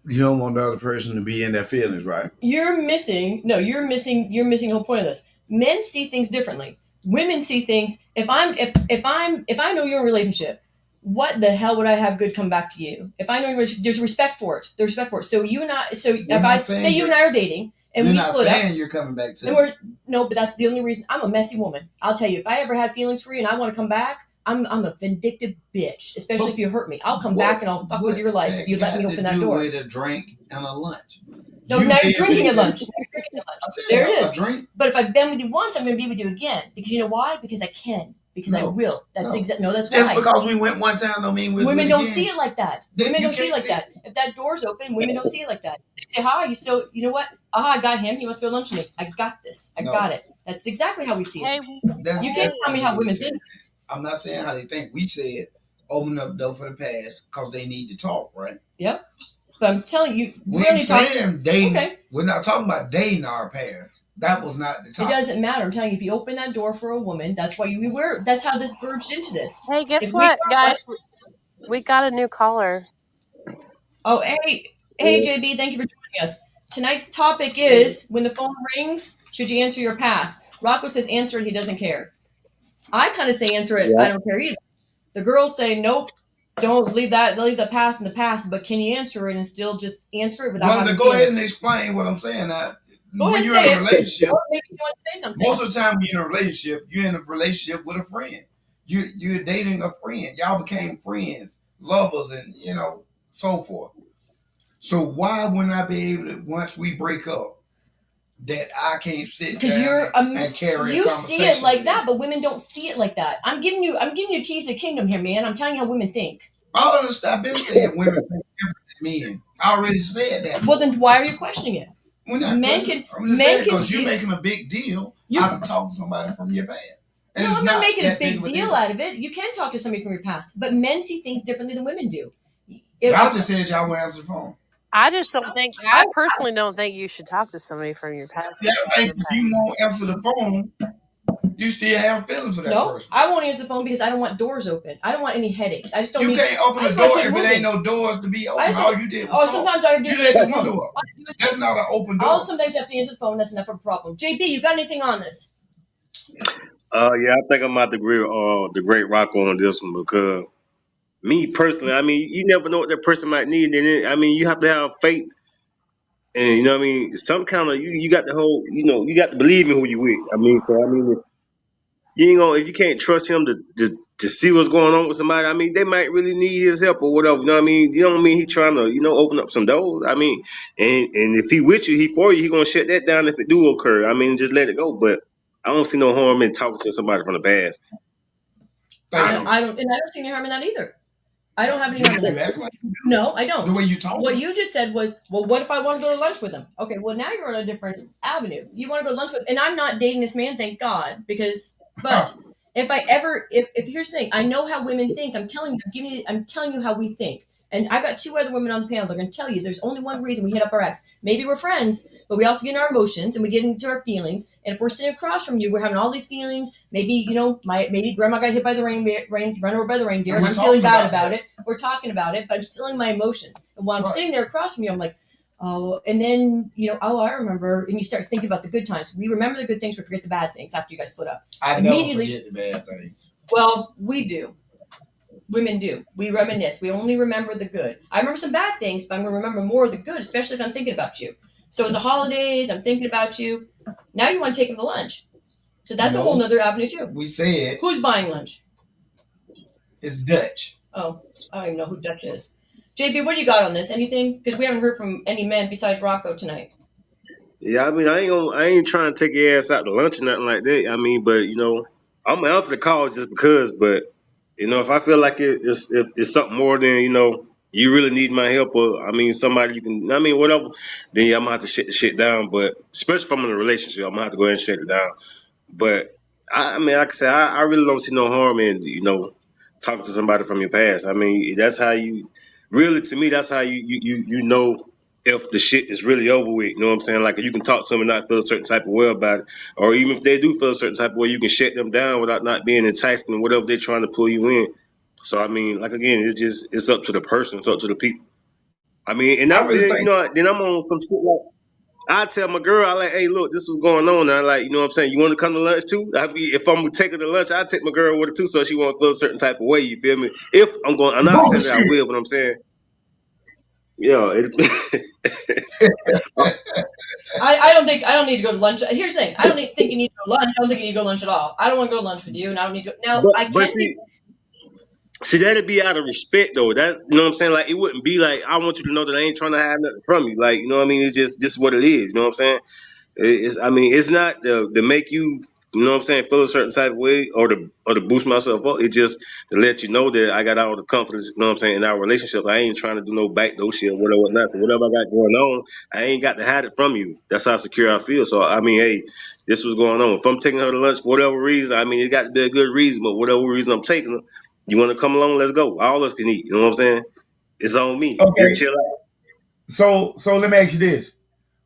you don't want the other person to be in their feelings, right? You're missing the whole point of this. Men see things differently. Women see things. If I know you're in a relationship, what the hell would I have good come back to you? If I know there's respect for it. There's respect for it. So you and I. So We're if not I saying say you and I are dating and You're we not split up, saying you're coming back to and me. we're no, but that's the only reason. I'm a messy woman. I'll tell you, if I ever had feelings for you and I want to come back, I'm a vindictive bitch. Especially But if you hurt me, I'll come back and I'll fuck with your life if you let me open that door. With a drink and a lunch. No, now you're drinking at lunch. You're drinking at lunch. I said There it is. a drink. But if I've been with you once, I'm going to be with you again. Because you know why? Because I can. Because I will. That's exactly. No, that's why. Just because we went one time don't mean we'll women do it don't again. see it like that. Women don't see it like that. If that door's open, women don't see it like that. They say, "Hi, you still? You know what? I got him. He wants to go to lunch with me. I got this. I got it." That's exactly how we see it. You can't tell me how women think. I'm not saying how they think. We said open up the door for the past because they need to talk, right? Yep. But I'm telling you, we're only saying dating. Okay. We're not talking about dating our past. That was not the topic. It doesn't matter. I'm telling you, if you open that door for a woman, that's why you were. That's how this verged into this. Hey, guess what, guys? We got a new caller. Oh, hey, JB, thank you for joining us. Tonight's topic is when the phone rings, should you answer your past? Rocco says answer it, he doesn't care. I kind of say answer it, yeah. I don't care either. The girls say nope, don't leave the past in the past, but can you answer it and still just answer it without having feelings? Go ahead and explain what I'm saying. When you're in a relationship, maybe you want to say something. Most of the time when you're in a relationship with a friend. You're dating a friend. Y'all became friends, lovers, and so forth. So why wouldn't I be able to, once we break up, that I can't sit down and carry you see it like that, but women don't see it like that. I'm giving you keys to the kingdom here, man. I'm telling you how women think. I understand. I've been saying women think different than men. I already said that. Well, then why are you questioning it? Men can because you're making a big deal out of talking to somebody from your past. And no, I'm not making a big deal out of it. You can talk to somebody from your past, but men see things differently than women do. Y'all just said y'all won't answer the phone. I just don't think. I personally don't think you should talk to somebody from your past. Yeah, I think if you won't answer the phone, you still have feelings for that person. I won't answer the phone because I don't want doors open. I don't want any headaches. I just don't. You can't open the door if it ain't no doors to be open. All you did was sometimes I do. You let the window up. That's not an open door. I'll sometimes have to answer the phone. That's enough of a problem. JB, you got anything on this? Yeah, I think I'm about to agree with the great Rocco on this one because me personally, I mean, you never know what that person might need, and I mean, you have to have faith, and you know what I mean. Some kind of you got the whole, you got to believe in who you with. I mean, so I mean, you ain't gonna if you can't trust him to see what's going on with somebody. I mean, they might really need his help or whatever. You know what I mean? You don't mean he trying to open up some doors. I mean, and if he with you, he for you, he gonna shut that down if it do occur. I mean, just let it go. But I don't see no harm in talking to somebody from the past. I don't see any harm in that either. I don't have any harm in that. No, I don't. The way you talk. What you just said was, well, what if I want to go to lunch with him? Okay, well, now you're on a different avenue. You want to go to lunch with, and I'm not dating this man, thank God, but if here's the thing, I know how women think. I'm telling you how we think. And I got two other women on the panel. They're going to tell you there's only one reason we hit up our ex. Maybe we're friends, but we also get in our emotions and we get into our feelings. And if we're sitting across from you, we're having all these feelings. Maybe, maybe grandma got hit by the run over by the reindeer, and I'm feeling bad about it. We're talking about it, but I'm still in my emotions. And while I'm sitting there across from you, I'm like, oh, and then, I remember. And you start thinking about the good times. We remember the good things, we forget the bad things after you guys split up. I never forget the bad things. Well, we do. Women do. We reminisce. We only remember the good. I remember some bad things, but I'm going to remember more of the good, especially if I'm thinking about you. So it's the holidays. I'm thinking about you. Now you want to take him to lunch. So that's a whole nother avenue too. We said. Who's buying lunch? It's Dutch. Oh, I don't even know who Dutch is. JB, what do you got on this? Anything? Because we haven't heard from any men besides Rocco tonight. Yeah, I mean, I ain't trying to take your ass out to lunch or nothing like that. I mean, but I'm gonna answer the call just because. But if I feel like it's something more than you really need my help, or I mean, somebody you can, I mean, whatever, then yeah, I'm gonna have to shut the shit down. But especially if I'm in a relationship, I'm gonna have to go ahead and shut it down. But I mean, like I said, I really don't see no harm in talking to somebody from your past. I mean, that's how you really, to me, that's how you know if the shit is really over with. You know what I'm saying? Like, you can talk to them and not feel a certain type of way about it, or even if they do feel a certain type of way, you can shut them down without not being enticed in whatever they're trying to pull you in. So I mean, like again, it's up to the person, it's up to the people. I mean, and I I'm really then think then I'm on some shit like I tell my girl, I like, hey, look, this was going on. I like, you know what I'm saying? You want to come to lunch too? I be if I'm gonna take her to lunch, I take my girl with her too, so she won't feel a certain type of way. You feel me? If I'm going, I'm not saying that I bullshit. will, but I'm saying, yeah, I don't need to go to lunch. Here's the thing. I don't think you need to go to lunch. I don't think you need to go to lunch at all. I don't want to go to lunch with you, and I don't need to. Now I but can be. see, that'd be out of respect though. That you know what I'm saying? Like it wouldn't be like I want you to know that I ain't trying to hide nothing from you. Like you know what I mean? It's just this is what it is. You know what I'm saying? It's I mean, it's not to make you know what I'm saying, feel a certain type of way or to boost myself up. It's just to let you know that I got all the confidence, you know what I'm saying, in our relationship. I ain't trying to do no backdoor shit or whatever whatnot. So whatever I got going on, I ain't got to hide it from you. That's how secure I feel. So I mean, hey, this was going on. If I'm taking her to lunch for whatever reason, I mean it got to be a good reason, but whatever reason I'm taking her, you wanna come along, let's go. All of us can eat. You know what I'm saying? It's on me. Just Okay, chill out. so let me ask you this: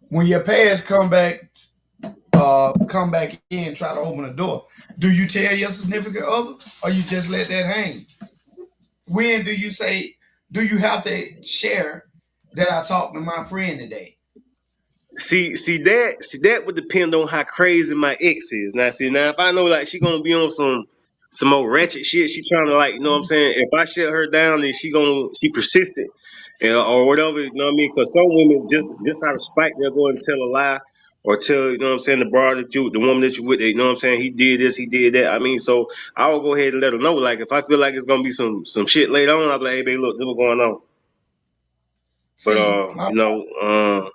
when your parents come back in, try to open the door, do you tell your significant other, or you just let that hang? When do you say? Do you have to share that I talked to my friend today? See that would depend on how crazy my ex is. Now if I know like she gonna be on some more ratchet shit, she trying to like you know what I'm saying. If I shut her down, then she persistent, or whatever. You know what I mean? Because some women just out of spite they'll go and tell a lie or tell you know what I'm saying the woman that you with, you know what I'm saying. He did this, he did that. I mean, so I will go ahead and let her know. Like if I feel like it's gonna be some shit later on, I'll be like, hey babe, look, this what's going on. But See, my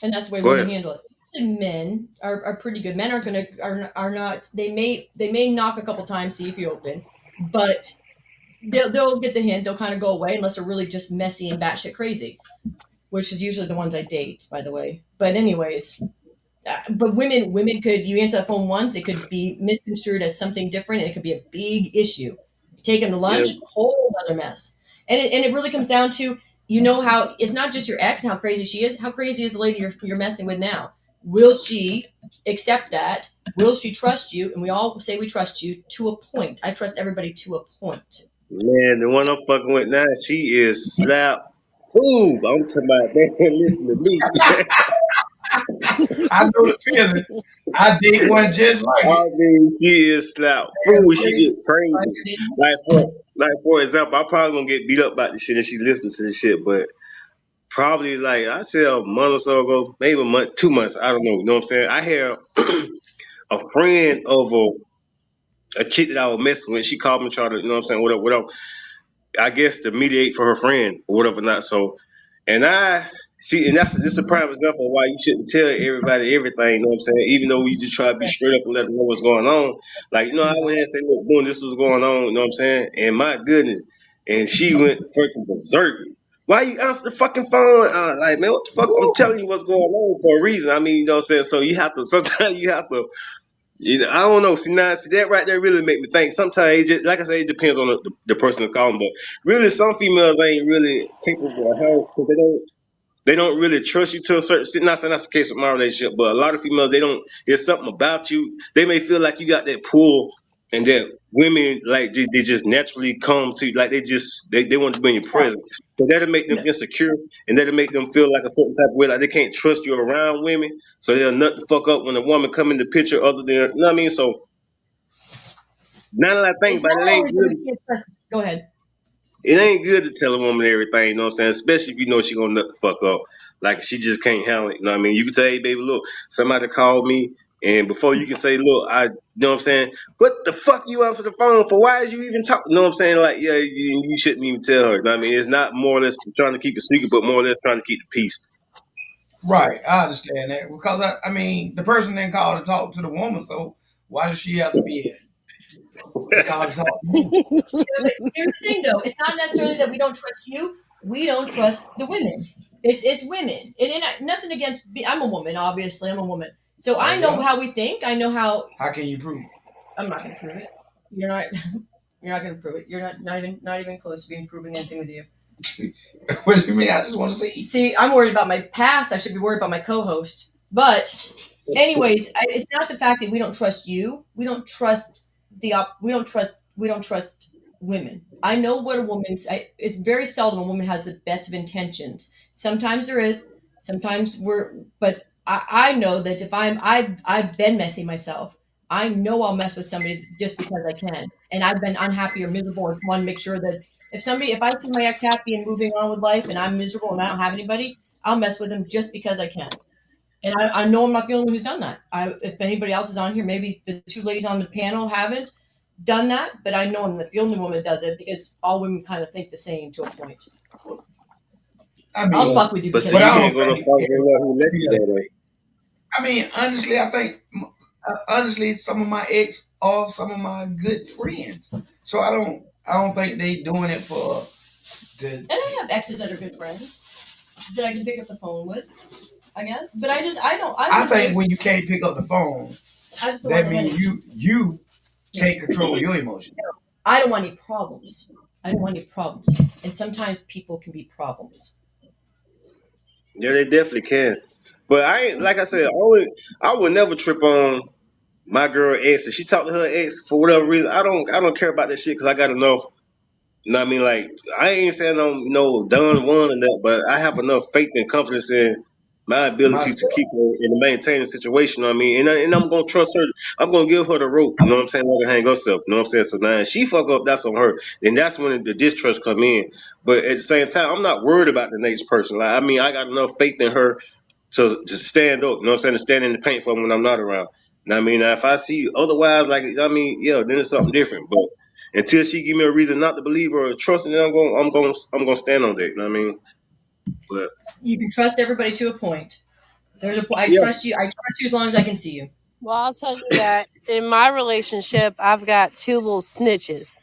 And that's the way go women ahead. handle it. Usually men are pretty good. Men are not. They may knock a couple times, see if you open, but they'll get the hint. They'll kind of go away unless they're really just messy and batshit crazy, which is usually the ones I date, by the way. But anyways, but women could you answer the phone once, it could be misconstrued as something different, and it could be a big issue. You take them to Yeah, lunch, whole other mess, and it really comes down to how it's not just your ex and how crazy she is. How crazy is the lady you're messing with now? Will she accept that? Will she trust you? And we all say we trust you to a point. I trust everybody to a point. man, the one I'm fucking with now, she is slap food. I'm talking about man, listen to me. I know the feeling. I did one just like I it. mean, she is slap And food. She crazy. get crazy. Like for example, I probably gonna get beat up by this shit if she listens to this shit, but probably like I say a month or so ago, maybe a month, 2 months, I don't know. You know what I'm saying? I had a friend of a chick that I was messing with. She called me, try to, you know what I'm saying, whatever. I guess to mediate for her friend or whatever not. So, and I see, and that's this is a prime example of why you shouldn't tell everybody everything. You know what I'm saying? Even though you just try to be straight up and let them know what's going on. Like you know, I went in and said, "Look, boom, this was going on." You know what I'm saying? And my goodness, and she went freaking berserk. Why you answer the fucking phone? Like, man, what the fuck? I'm telling you what's going on for a reason. I mean, you know what I'm saying? So you have to, sometimes you have to I don't know. See that right there really make me think. Sometimes it just, like I say, it depends on the person to call them. But really, some females ain't really capable of house because they don't really trust you to a certain extent. Not saying that's the case with my relationship, but a lot of females they don't. There's something about you. They may feel like you got that pull, and that women like they just naturally come to you. Like they want to be in your presence. So that'll make them No, insecure, and that'll make them feel like a certain type of way, like they can't trust you around women. So they'll nut the fuck up when a woman come in the picture, other than you know what I mean. So now that I think it's about not it, it ain't always that we good. can't trust. Go ahead. It ain't good to tell a woman everything, you know what I'm saying? Especially if you know she gonna nut the fuck up. Like she just can't handle it. You know what I mean? You can say, hey baby, look, somebody called me and before you can say, look, I you know what I'm saying, what the fuck you answer the phone for? Why is you even talking? You know what I'm saying? Like, yeah, you shouldn't even tell her. You know what I mean? It's not more or less trying to keep it secret, but more or less trying to keep the peace. Right, I understand that because I mean the person didn't call to talk to the woman, so why does she have to be in it? He called to talk to me. Yeah, but here's the thing, though. It's not necessarily that we don't trust you. We don't trust the women. It's women, and nothing against. I'm a woman, obviously. I'm a woman, so I know Yeah. how we think. I know how. How can you prove I'm not going to prove it. You're not. You're not going to prove it. You're not even close to being proving anything with you. it? What do you mean? I just want to see. See, I'm worried about my past. I should be worried about my co-host. But, anyways, it's not the fact that we don't trust you. We don't trust. We don't trust women. I know what a woman's. It's very seldom a woman has the best of intentions. Sometimes there is. Sometimes but I know that if I've been messy myself. I know I'll mess with somebody just because I can, and I've been unhappy or miserable, and want to make sure that if I see my ex happy and moving on with life, and I'm miserable and I don't have anybody, I'll mess with them just because I can. And I know I'm not the only one who's done that. If anybody else is on here, maybe the two ladies on the panel haven't done that, but I know I'm not the only woman that does it because all women kind of think the same to a point. I I'll mean, fuck with you But because see, but you I you. can't don't go no think farther than everybody who let you feel that that way. way. I mean, honestly, I think honestly, some of my ex are some of my good friends. So I don't think they doing it for And the. I have exes that are good friends that I can pick up the phone with, I guess. But I don't. I I just think think when you can't pick up the phone, I just don't want that to have means any. you Yeah, can't control your emotions. I don't want any problems. I don't want any problems. And sometimes people can be problems. Yeah, they definitely can. But I ain't like I said, I would never trip on my girl ex. If she talked to her ex for whatever reason, I don't care about that shit because I got enough. You know what I mean? Like I ain't saying I'm done one and that, but I have enough faith and confidence in my ability to Myself, keep her and to maintain the situation. You know what I mean? And I'm gonna trust her. I'm gonna give her the rope. You know what I'm saying? Let her hang herself. You know what I'm saying? So now if she fuck up, that's on her. Then that's when the distrust come in. But at the same time, I'm not worried about the next person. Like I mean, I got enough faith in her to stand up. You know what I'm saying? To stand in the paint for me when I'm not around. You know what I mean? Now, if I see otherwise, like I mean, yeah, then it's something different. But until she give me a reason not to believe her or trust, and then I'm gonna stand on that. You know what I mean? But You can trust everybody to a point. There's a point. I yeah, trust you. I trust you as long as I can see you. Well, I'll tell you that in my relationship, I've got two little snitches.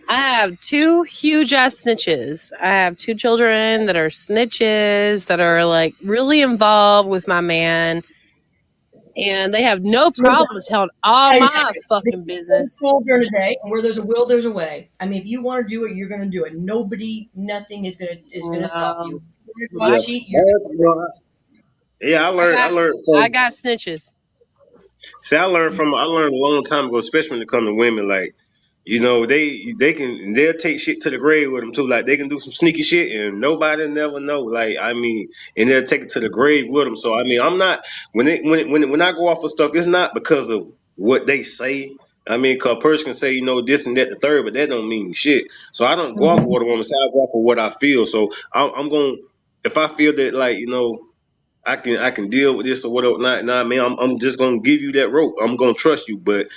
I have two huge ass snitches. I have two children that are snitches that are like really involved with my man, and they have no problem telling all And my the fucking business. tool during the day, and where there's a will, there's a way. I mean, if you want to do it, you're going to do it. Nothing is gonna stop you. No, You're going to go my yeah, cheat. You're you going to do it. know, yeah. I I got learned I from. got snitches. See, I learned a long time ago, especially when it comes to women. Like, they'll take shit to the grave with them too. Like they can do some sneaky shit and nobody never know. Like I mean, and they'll take it to the grave with them. So I mean, I'm not when I go off of stuff, it's not because of what they say. I mean, cause a person can say this and that the third, but that don't mean shit. So I don't go off of what a woman say. I go off of what I feel. So I'm going if I feel that like I can deal with this or whatever. Not, nah, man. I'm just gonna give you that rope. I'm gonna trust you, but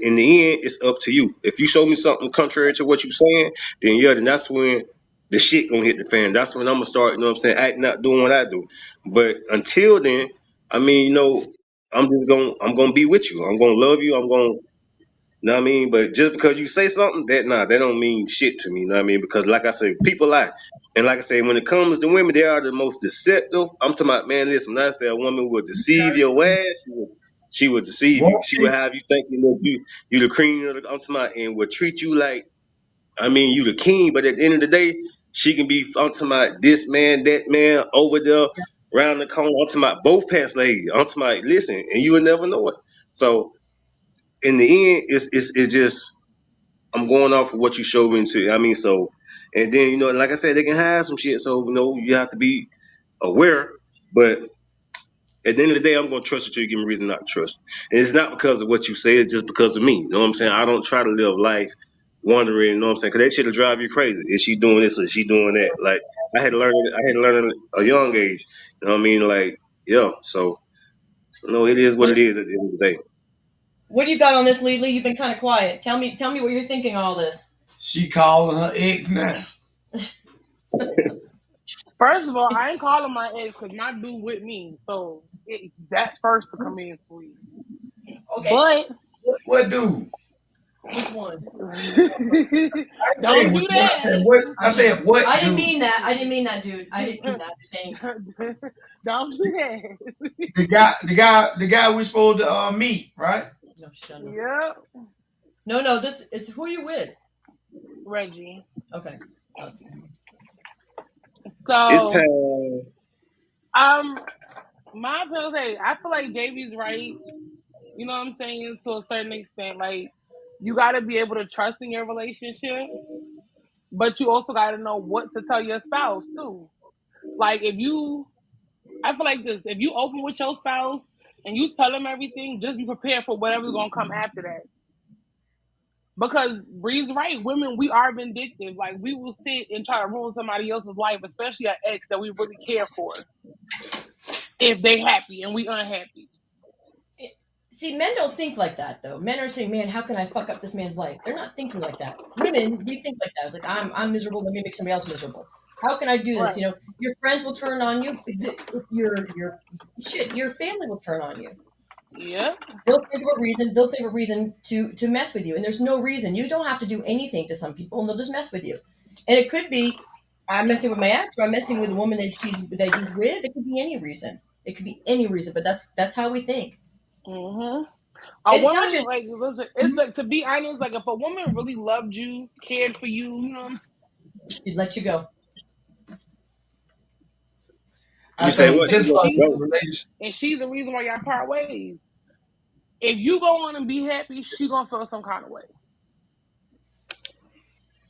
in the end, it's up to you. If you show me something contrary to what you're saying, then that's when the shit gonna hit the fan. That's when I'm gonna start. You know what I'm saying? Acting out, doing what I do. But until then, I mean, I'm gonna be with you. I'm gonna love you. I'm gonna know what I mean? But just because you say something, that don't mean shit to me, you know what I mean? Because like I said, people lie. And like I say, when it comes to women, they are the most deceptive. I'm talking about, man, listen, when I say a woman will deceive your ass, she will deceive you. won't She will she? have you thinking that you the cream of the I'm talking about, and will treat you like, I mean, you the king, but at the end of the day, she can be I'm talking about this man, that man, over there, around the corner. I'm talking about both past ladies. I'm talking about, listen, and you will never know it. So in the end, it's just I'm going off of what you showed me to. I mean, so, and then like I said, they can hide some shit. So you have to be aware. But at the end of the day, I'm gonna trust you till you give me reason not to trust. And it's not because of what you say. It's just because of me. You know what I'm saying? I don't try to live life wondering. You know what I'm saying? Because that shit'll drive you crazy. Is she doing this or is she doing that? Like I had to learn. I had to learn at a young age. You know what I mean? Like yeah. So it is what What it is at the end of the day. What do you got on this, Lee? You've been kind of quiet. Tell me what you're thinking of all this. She calling her ex now. First of all, I ain't It's calling my ex because my dude with me, so that's first to come in for you. okay. But What dude? Which one? I didn't say don't which do one. I said what. I said what I didn't dude? mean that. I didn't mean that, dude. I didn't mean that. that. I'm saying Don't do that. The guy we supposed to meet, right? no. She doesn't know. Yep, No. This is who you with. Reggie. Okay, it's not the same. It's So, time. um, my opinion, say I feel like JB's right. You know what I'm saying to a certain extent. Like You got to be able to trust in your relationship, but you also got to know what to tell your spouse too. Like if you, I feel like this: if you open with your spouse and you tell them everything, just be prepared for whatever's gonna come after that. Because Bree's right, women we are vindictive. Like we will sit and try to ruin somebody else's life, especially an ex that we really care for, if they happy and we unhappy. See, men don't think like that though. Men are saying, "Man, how can I fuck up this man's life?" They're not thinking like that. Women do think like that. It's like I'm miserable. Let me make somebody else miserable. How can I do this? Right. You know, your friends will turn on you. Your shit. Your family will turn on you. Yeah. They'll think of a reason. They'll think of a reason to mess with you, and there's no reason. You don't have to do anything to some people, and they'll just mess with you. And it could be I'm messing with my ex, or I'm messing with a woman that he's with. It could be any reason. It could be any reason, but that's how we think. Mm-hmm. A And it's not woman, just like, listen, it's like, to be honest, like, if a woman really loved you, cared for you, you know what I'm saying? she'd let you go. I You say think what? just You for let a me She's good go. relationship, and she's the reason why y'all part ways. If you go on and be happy, she gonna feel some kind of way.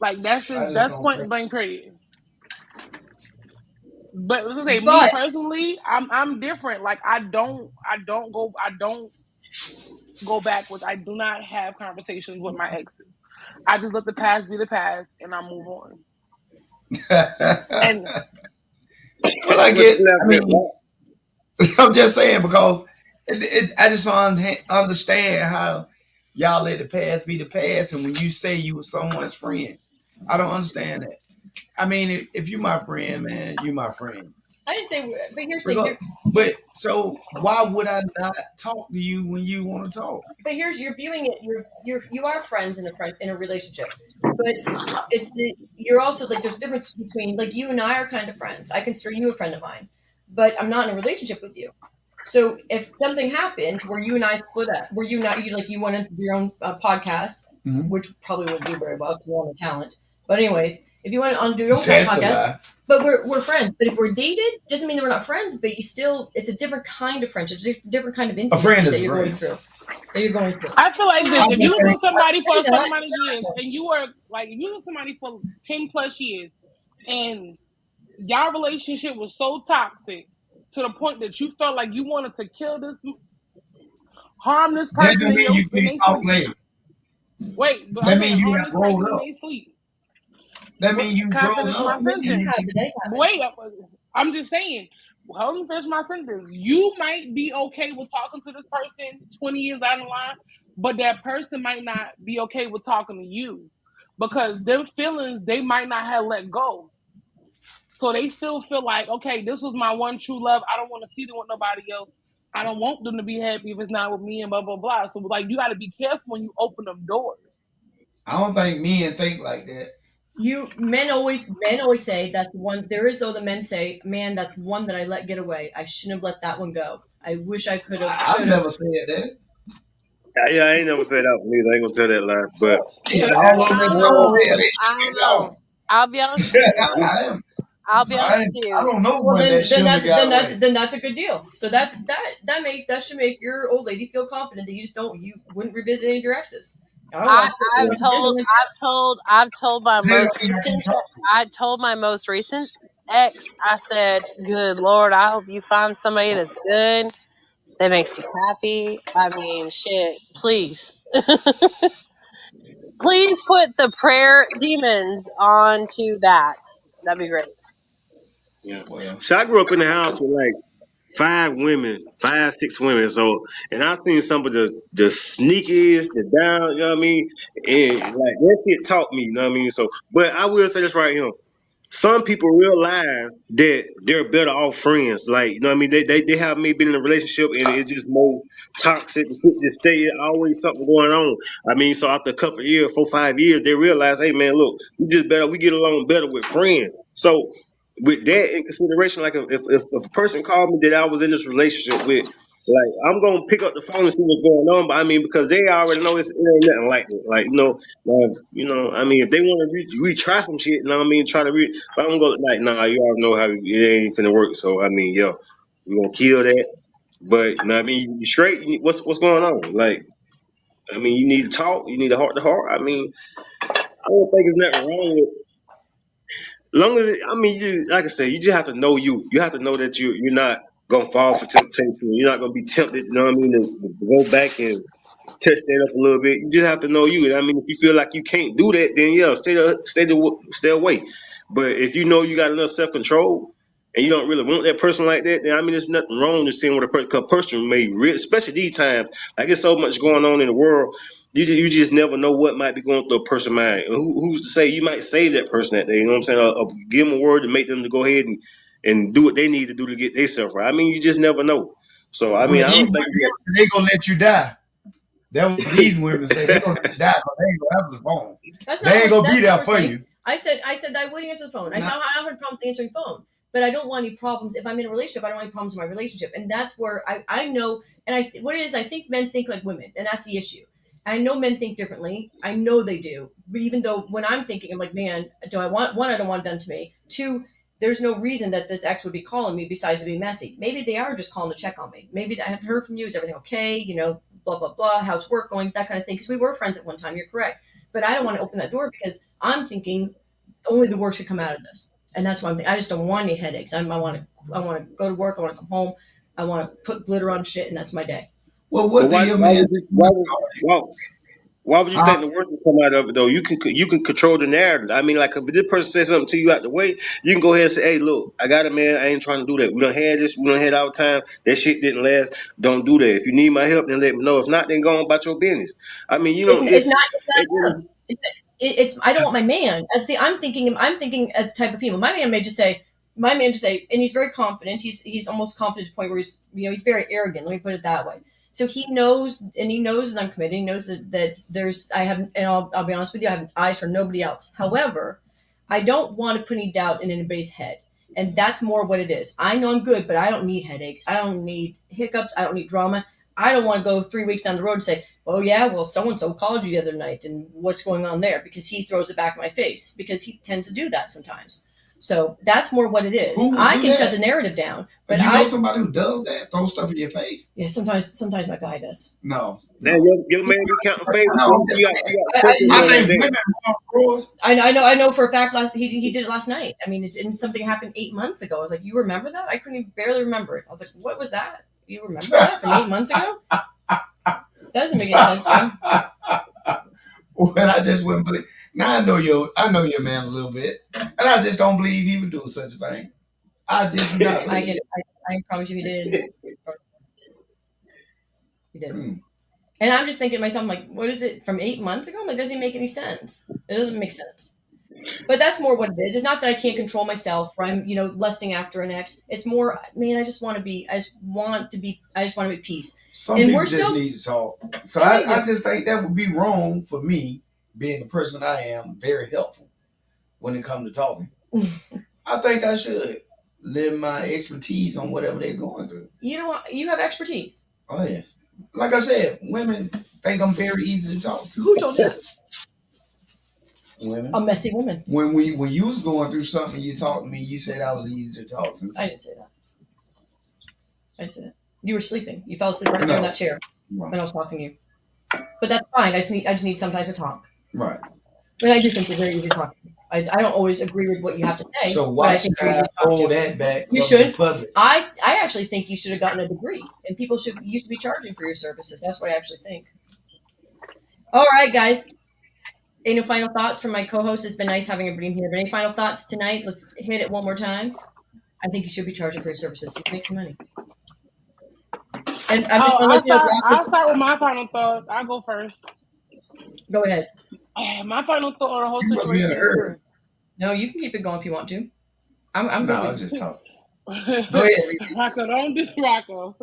Like I just that's don't point think. blank period. But let's say me But personally, I'm different. Like I don't go backwards. I do not have conversations with my exes. I just let the past be the past and I move on. And Well, I What get. you I laughing at, mean, Bob? I'm just saying because I just don't understand how y'all let the past be the past, and when you say you were someone's friend, I don't understand that. I mean, if you're my friend, man, you're my friend. I didn't say. But here's the thing. Regard, but so why would I not talk to you when you want to talk? But here's you're viewing it. You are friends in a relationship, but you're also like there's a difference between like you and I are kind of friends. I consider you a friend of mine, but I'm not in a relationship with you. So if something happened where you and I split up, where you wanted your own podcast, Mm-hmm. which probably wouldn't do very well because you're on the talent. But anyways, if you want to do your own That's the podcast, lie. but we're friends. But if we're dated, doesn't mean that we're not friends. But you still, it's a different kind of friendship, it's a different kind of A friend intimacy is a friend. that you're going through. I feel like I this: if you just was think, with somebody for a Maybe certain not. amount of years, and you were like, if you was with somebody for 10 plus years, and y'all relationship was so toxic to the point that you felt like you wanted to kill this, harm this that person don't in mean your you in can't their talk sleep. later. Wait, but I'm That saying means you harm have this grown person in up. their sleep. That What? means you Can I grown finish my up, Maybe and you sentence? you have, can. but they haven't. Wait, I'm just saying. Help me finish my sentence. You might be okay with talking to this person 20 years down the line, but that person might not be okay with talking to you because them feelings they might not have let go. So they still feel like, okay, this was my one true love. I don't want to see them with nobody else. I don't want them to be happy if it's not with me and blah blah blah. So like you got to be careful when you open them doors. I don't think men think like that. You men always say that's the one. There is though the men say, "Man, that's one that I let get away. I shouldn't have let that one go. I wish I could have, I've should have." never said that. Yeah, I ain't never said that one either. I ain't gonna tell that lie. But Yeah, So all of I them that don't told know. me they I should don't have gone. know. I'll be honest with you. I am. I'll be honest with I you. don't know well, one that then shouldn't have that's then got that's away. then that's a good deal. So that should make your old lady feel confident that you wouldn't revisit any of your exes. I don't I, want I've to told, I've told my They most don't even keep recent, talking. I told my most recent ex, I said, "Good Lord, I hope you find somebody that's good, that makes you happy." I mean, shit, please, please put the prayer demons onto that. That'd be great. yeah. Well, So I grew up in the house with like five women, five, six women. So, and I seen some of the sneakiest, the down, you know what I mean? And like that shit taught me, you know what I mean? So, but I will say this right here. Some people realize that they're better off friends. Like, you know what I mean? They have maybe been in a relationship and it's just more toxic. The shit just stay always something going on. I mean, so after a couple of years, 4, 5 years, they realize, hey man, look, we get along better with friends. So with that in consideration, like if a person called me that I was in this relationship with, like I'm gonna pick up the phone and see what's going on. But I mean, because they already know it ain't nothing like it. Like, I mean, if they want to retry some shit, you know what I mean, try to but I'm gonna like, nah, you already know how it ain't finna work. So I mean, yo, we gonna kill that. But you know what I mean, you straight. What's going on? Like, I mean, you need to talk. You need a heart to heart. I mean, I don't think there's nothing wrong with. Long as I mean, like I said, you just have to know you. You have to know that you're not gonna fall for temptation. You're not gonna be tempted. You know what I mean? To go back and touch that up a little bit. You just have to know you. And I mean, if you feel like you can't do that, then yeah, stay away. But if you know you got enough self control and you don't really want that person like that, then I mean, there's nothing wrong with seeing what a person may, especially these times. Like there's so much going on in the world. You just never know what might be going through a person's mind. Who's to say you might save that person that day? You know what I'm saying? Or give them a word to make them to go ahead and do what they need to do to get themselves right. I mean, you just never know. So I Well, mean, I these don't women think that. say they gonna let you die. That what these women say. They gonna let you die because they ain't gonna answer the phone. That's not They ain't what gonna that's be not there what we're for saying. you. I said I would answer the phone. I said Not, I don't have problems answering phone, but I don't want any problems if I'm in a relationship. I don't want any problems in my relationship, and that's where I know. And what it is, I think men think like women, and that's the issue. I know men think differently. I know they do. But even though when I'm thinking, I'm like, man, do I want one? I don't want it done to me. Two, there's no reason that this ex would be calling me besides to be messy. Maybe they are just calling to check on me. Maybe I haven't heard from you. Is everything okay? Blah blah blah. How's work going? That kind of thing. Because we were friends at one time. You're correct, but I don't want to open that door because I'm thinking only the worst should come out of this, and that's why I just don't want any headaches. I want to go to work. I want to come home. I want to put glitter on shit, and that's my day. well, But what do your why man would say? you why would you Huh? think the worst will come out of it though? You can control the narrative. I mean, like if this person says something to you out the way, you can go ahead and say, "Hey, look, I got it, man. I ain't trying to do that. We done had this. We done had our time. That shit didn't last. Don't do that. If you need my help, then let me know. If not, then go on about your business." I mean, It's not him. It's I don't want my man. See, I'm thinking as a type of female. My man just say, and he's very confident. He's almost confident to the point where he's very arrogant. Let me put it that way. So he knows that I'm committed. He knows that there's I have, and I'll be honest with you, I have eyes for nobody else. However, I don't want to put any doubt in anybody's head. And that's more what it is. I know I'm good, but I don't need headaches. I don't need hiccups. I don't need drama. I don't want to go 3 weeks down the road and say, oh yeah, well so and so called you the other night, and what's going on there? Because he throws it back in my face because he tends to do that sometimes. So that's more what it is. Who would I do can shut that? the narrative down, But but you know somebody who does that, throw stuff in your face? yeah, sometimes my guy does. No, man, no, your man be counting favors, no. boy. I'm just saying. You got I, purpose I on like think that. women want bros. I know for a fact he did it last night. I mean, and something happened 8 months ago. I was like, you remember that? I couldn't even barely remember it. I was like, what was that? You remember that from 8 months ago? Doesn't make any sense to me. Well, I just wouldn't believe. Now I know your man a little bit, and I just don't believe he would do such a thing. I just do not I believe can it. I promise you he did. He did. Hmm. And I'm just thinking to myself, I'm like, what is it from 8 months ago? I'm like, doesn't make any sense. It doesn't make sense. But that's more what it is. It's not that I can't control myself or I'm, lusting after an ex. It's more, man, I just want to be peace. Some And people we're just still, need to talk. So and they I do. just think that would be wrong for me, being the person I am, very helpful when it comes to talking. I think I should lend my expertise on whatever they're going through. You have expertise. Oh yes. Like I said, women think I'm very easy to talk to. Who told you that? A Women. messy woman. When you was going through something, you talked to me. You said I was easy to talk to. I didn't say that. I didn't say that. You were sleeping. You fell asleep right there in No, that chair right, when I was talking to you. But that's fine. I just need sometimes to talk. right. But I do think you're very easy to talk to. I don't always agree with what you have to say, So but why I should think you're I easy to talk hold to. that back You from the should. public? I actually think you should have gotten a degree, and you should be charging for your services. That's what I actually think. All right, guys. Any final thoughts from my co-host? It's been nice having everybody here. But any final thoughts tonight? Let's hit it one more time. I think you should be charging for your services. You can make some money. And I just Oh, want to let you know, I'll start with my final thoughts. I'll go first. go ahead. My final thought on the whole You must be in a situation is hurry. this. No, you can keep it going if you want to. I'm No, good I'll with just talk. Go ahead, Lisa. Rocco, don't do Rocco.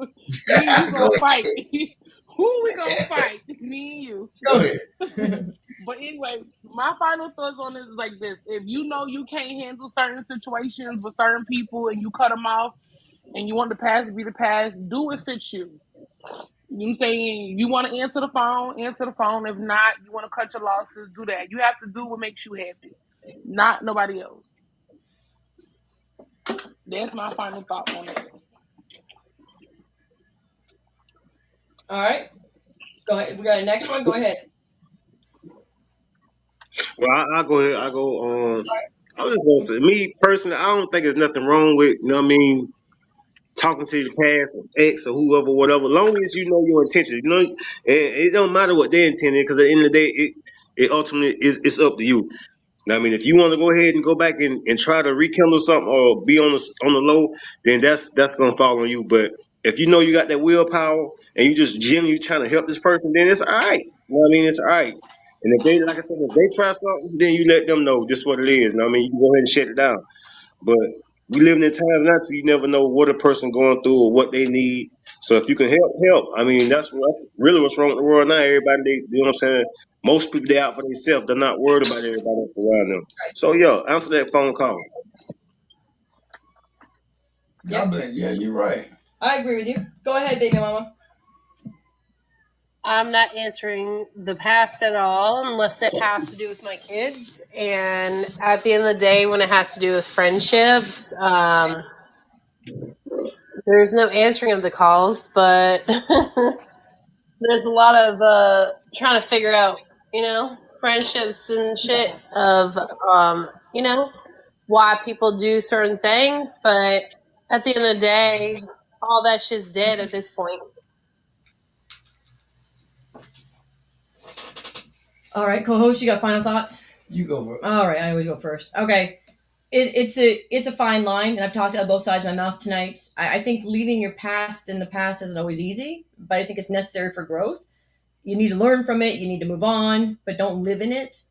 Me and you Go gonna fight. ahead. Who we gonna fight? Me and you. Go ahead. you. But anyway, my final thoughts on this is like this: if you know you can't handle certain situations with certain people and you cut them off, and you want the past to be the past, do what fits you. You know what I'm saying? You want to answer the phone, answer the phone. If not, you want to cut your losses, do that. You have to do what makes you happy, not nobody else. That's my final thought on it. All right. Go ahead. We got a next one. Go ahead. Well, I'll go ahead. I go. I was just gonna say, me personally, I don't think there's nothing wrong with, you know what I mean, talking to your past ex or whoever, whatever. Long as you know your intention, you know, and it don't matter what their intent is, because at the end of the day, it ultimately is it's up to you. Now, I mean, if you want to go ahead and go back and try to rekindle something or be on the low, then that's gonna fall on you. But if you know you got that willpower and you just genuinely trying to help this person, then it's all right. You know what I mean? It's all right. And if they, like I said, if they try something, then you let them know this what it is. You know what I mean? You can go ahead and shut it down. But we living in times now, so you never know what a person going through or what they need. So if you can help, help. I mean, really what's wrong with the world now. Everybody, you know what I'm saying? Most people they out for themselves. They're not worried about everybody else around them. So yeah, answer that phone call. God bless. Yeah, you're right. I agree with you. Go ahead, baby mama. I'm not answering the past at all unless it has to do with my kids. And at the end of the day, when it has to do with friendships, there's no answering of the calls, but there's a lot of trying to figure out, friendships and shit of, you know, why people do certain things. But at the end of the day, all that shit's dead at this point. All right, co-host, you got final thoughts? You go for it. All right, I always go first. Okay, it's a fine line, and I've talked out both sides of my mouth tonight. I think leaving your past in the past isn't always easy, but I think it's necessary for growth. You need to learn from it. You need to move on, but don't live in it.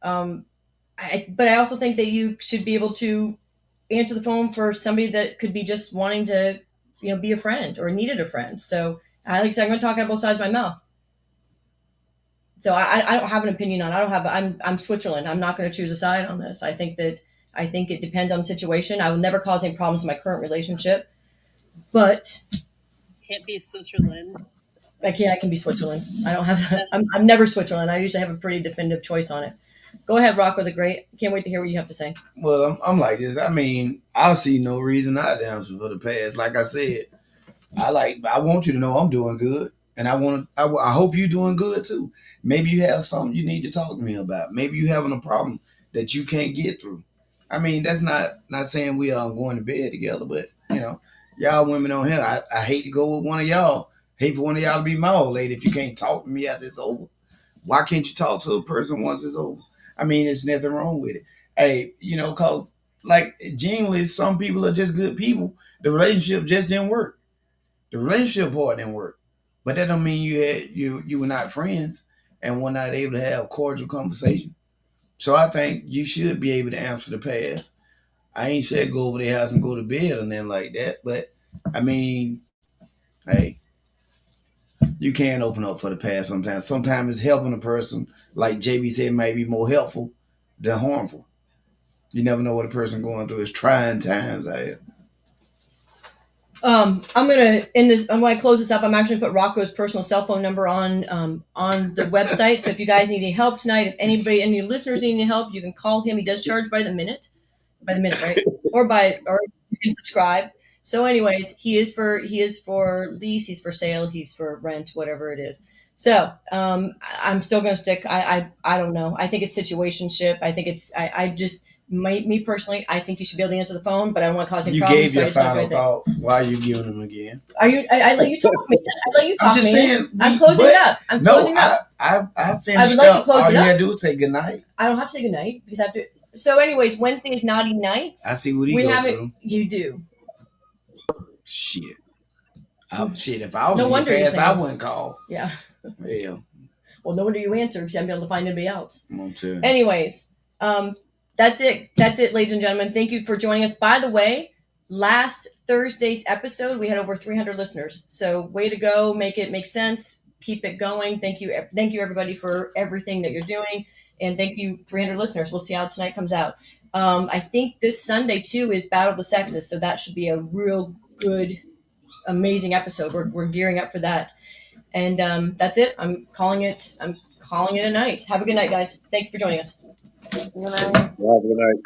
Um, but I also think that you should be able to answer the phone for somebody that could be just wanting to, be a friend or needed a friend. So, like I said, I'm going to talk out both sides of my mouth. So I don't have an opinion on. I don't have. I'm Switzerland. I'm not going to choose a side on this. I think it depends on the situation. I will never cause any problems in my current relationship, but Can't be Switzerland. I can be Switzerland. I don't have. I'm never Switzerland. I usually have a pretty definitive choice on it. Go ahead, Rocco the Great. Can't wait to hear what you have to say. Well, I'm like this. I mean, I see no reason not to answer for the past. Like I said, I want you to know I'm doing good, and I hope you're doing good too. Maybe you have something you need to talk to me about. Maybe you having a problem that you can't get through. I mean, that's not saying we are going to bed together, but y'all women on here, I hate to go with one of y'all. Hate for one of y'all to be my old lady if you can't talk to me after it's over. Why can't you talk to a person once it's over? I mean, there's nothing wrong with it. Hey, cause like genuinely, some people are just good people. The relationship just didn't work. The relationship part didn't work, but that don't mean you were not friends and were not able to have cordial conversation. So I think you should be able to answer the past. I ain't said go over their house and go to bed or nothing like that, but I mean, hey, you can open up for the past sometimes. Sometimes it's helping a person, like JB said, might be more helpful than harmful. You never know what a person going through. It's trying times out here. I'm gonna end this. I'm gonna close this up. I'm actually gonna put Rocco's personal cell phone number on the website. So if you guys need any help tonight, if any listeners need any help, you can call him. He does charge by the minute, right? Or you can subscribe. So, anyways, he is for lease, he's for sale, he's for rent, whatever it is. So, I'm still gonna stick. I don't know. I think it's situationship. I think it's I just me personally. I think you should be able to answer the phone, but I don't want to cause any You problems. gave So I your just don't do final anything. thoughts. Why are you giving them again? Are you? I let you talk, man. I let you talk, I'm just man. saying. I'm closing but- up. I'm No, closing up. I finished I would like to up. close All it you up. gotta do is say goodnight. I don't have to say goodnight because I have to. So, anyways, Wednesday is naughty night. I see what he We go haven't. through. You do. Shit. Shit, if I was No in wonder the you're past, I single. wouldn't call. Yeah. Hell, Well, no wonder you answered because you haven't been able to find anybody else. I'm gonna tell you. Anyways, that's it. That's it, ladies and gentlemen. Thank you for joining us. By the way, last Thursday's episode, we had over 300 listeners. So, way to go. Make it make sense. Keep it going. Thank you. Thank you, everybody, for everything that you're doing. And thank you, 300 listeners. We'll see how tonight comes out. I think this Sunday, too, is Battle of the Sexes. So, that should be a real good, amazing episode. We're gearing up for that. And that's it. I'm calling it a night. Have a good night, guys. Thank you for joining us. You know? Have a good night.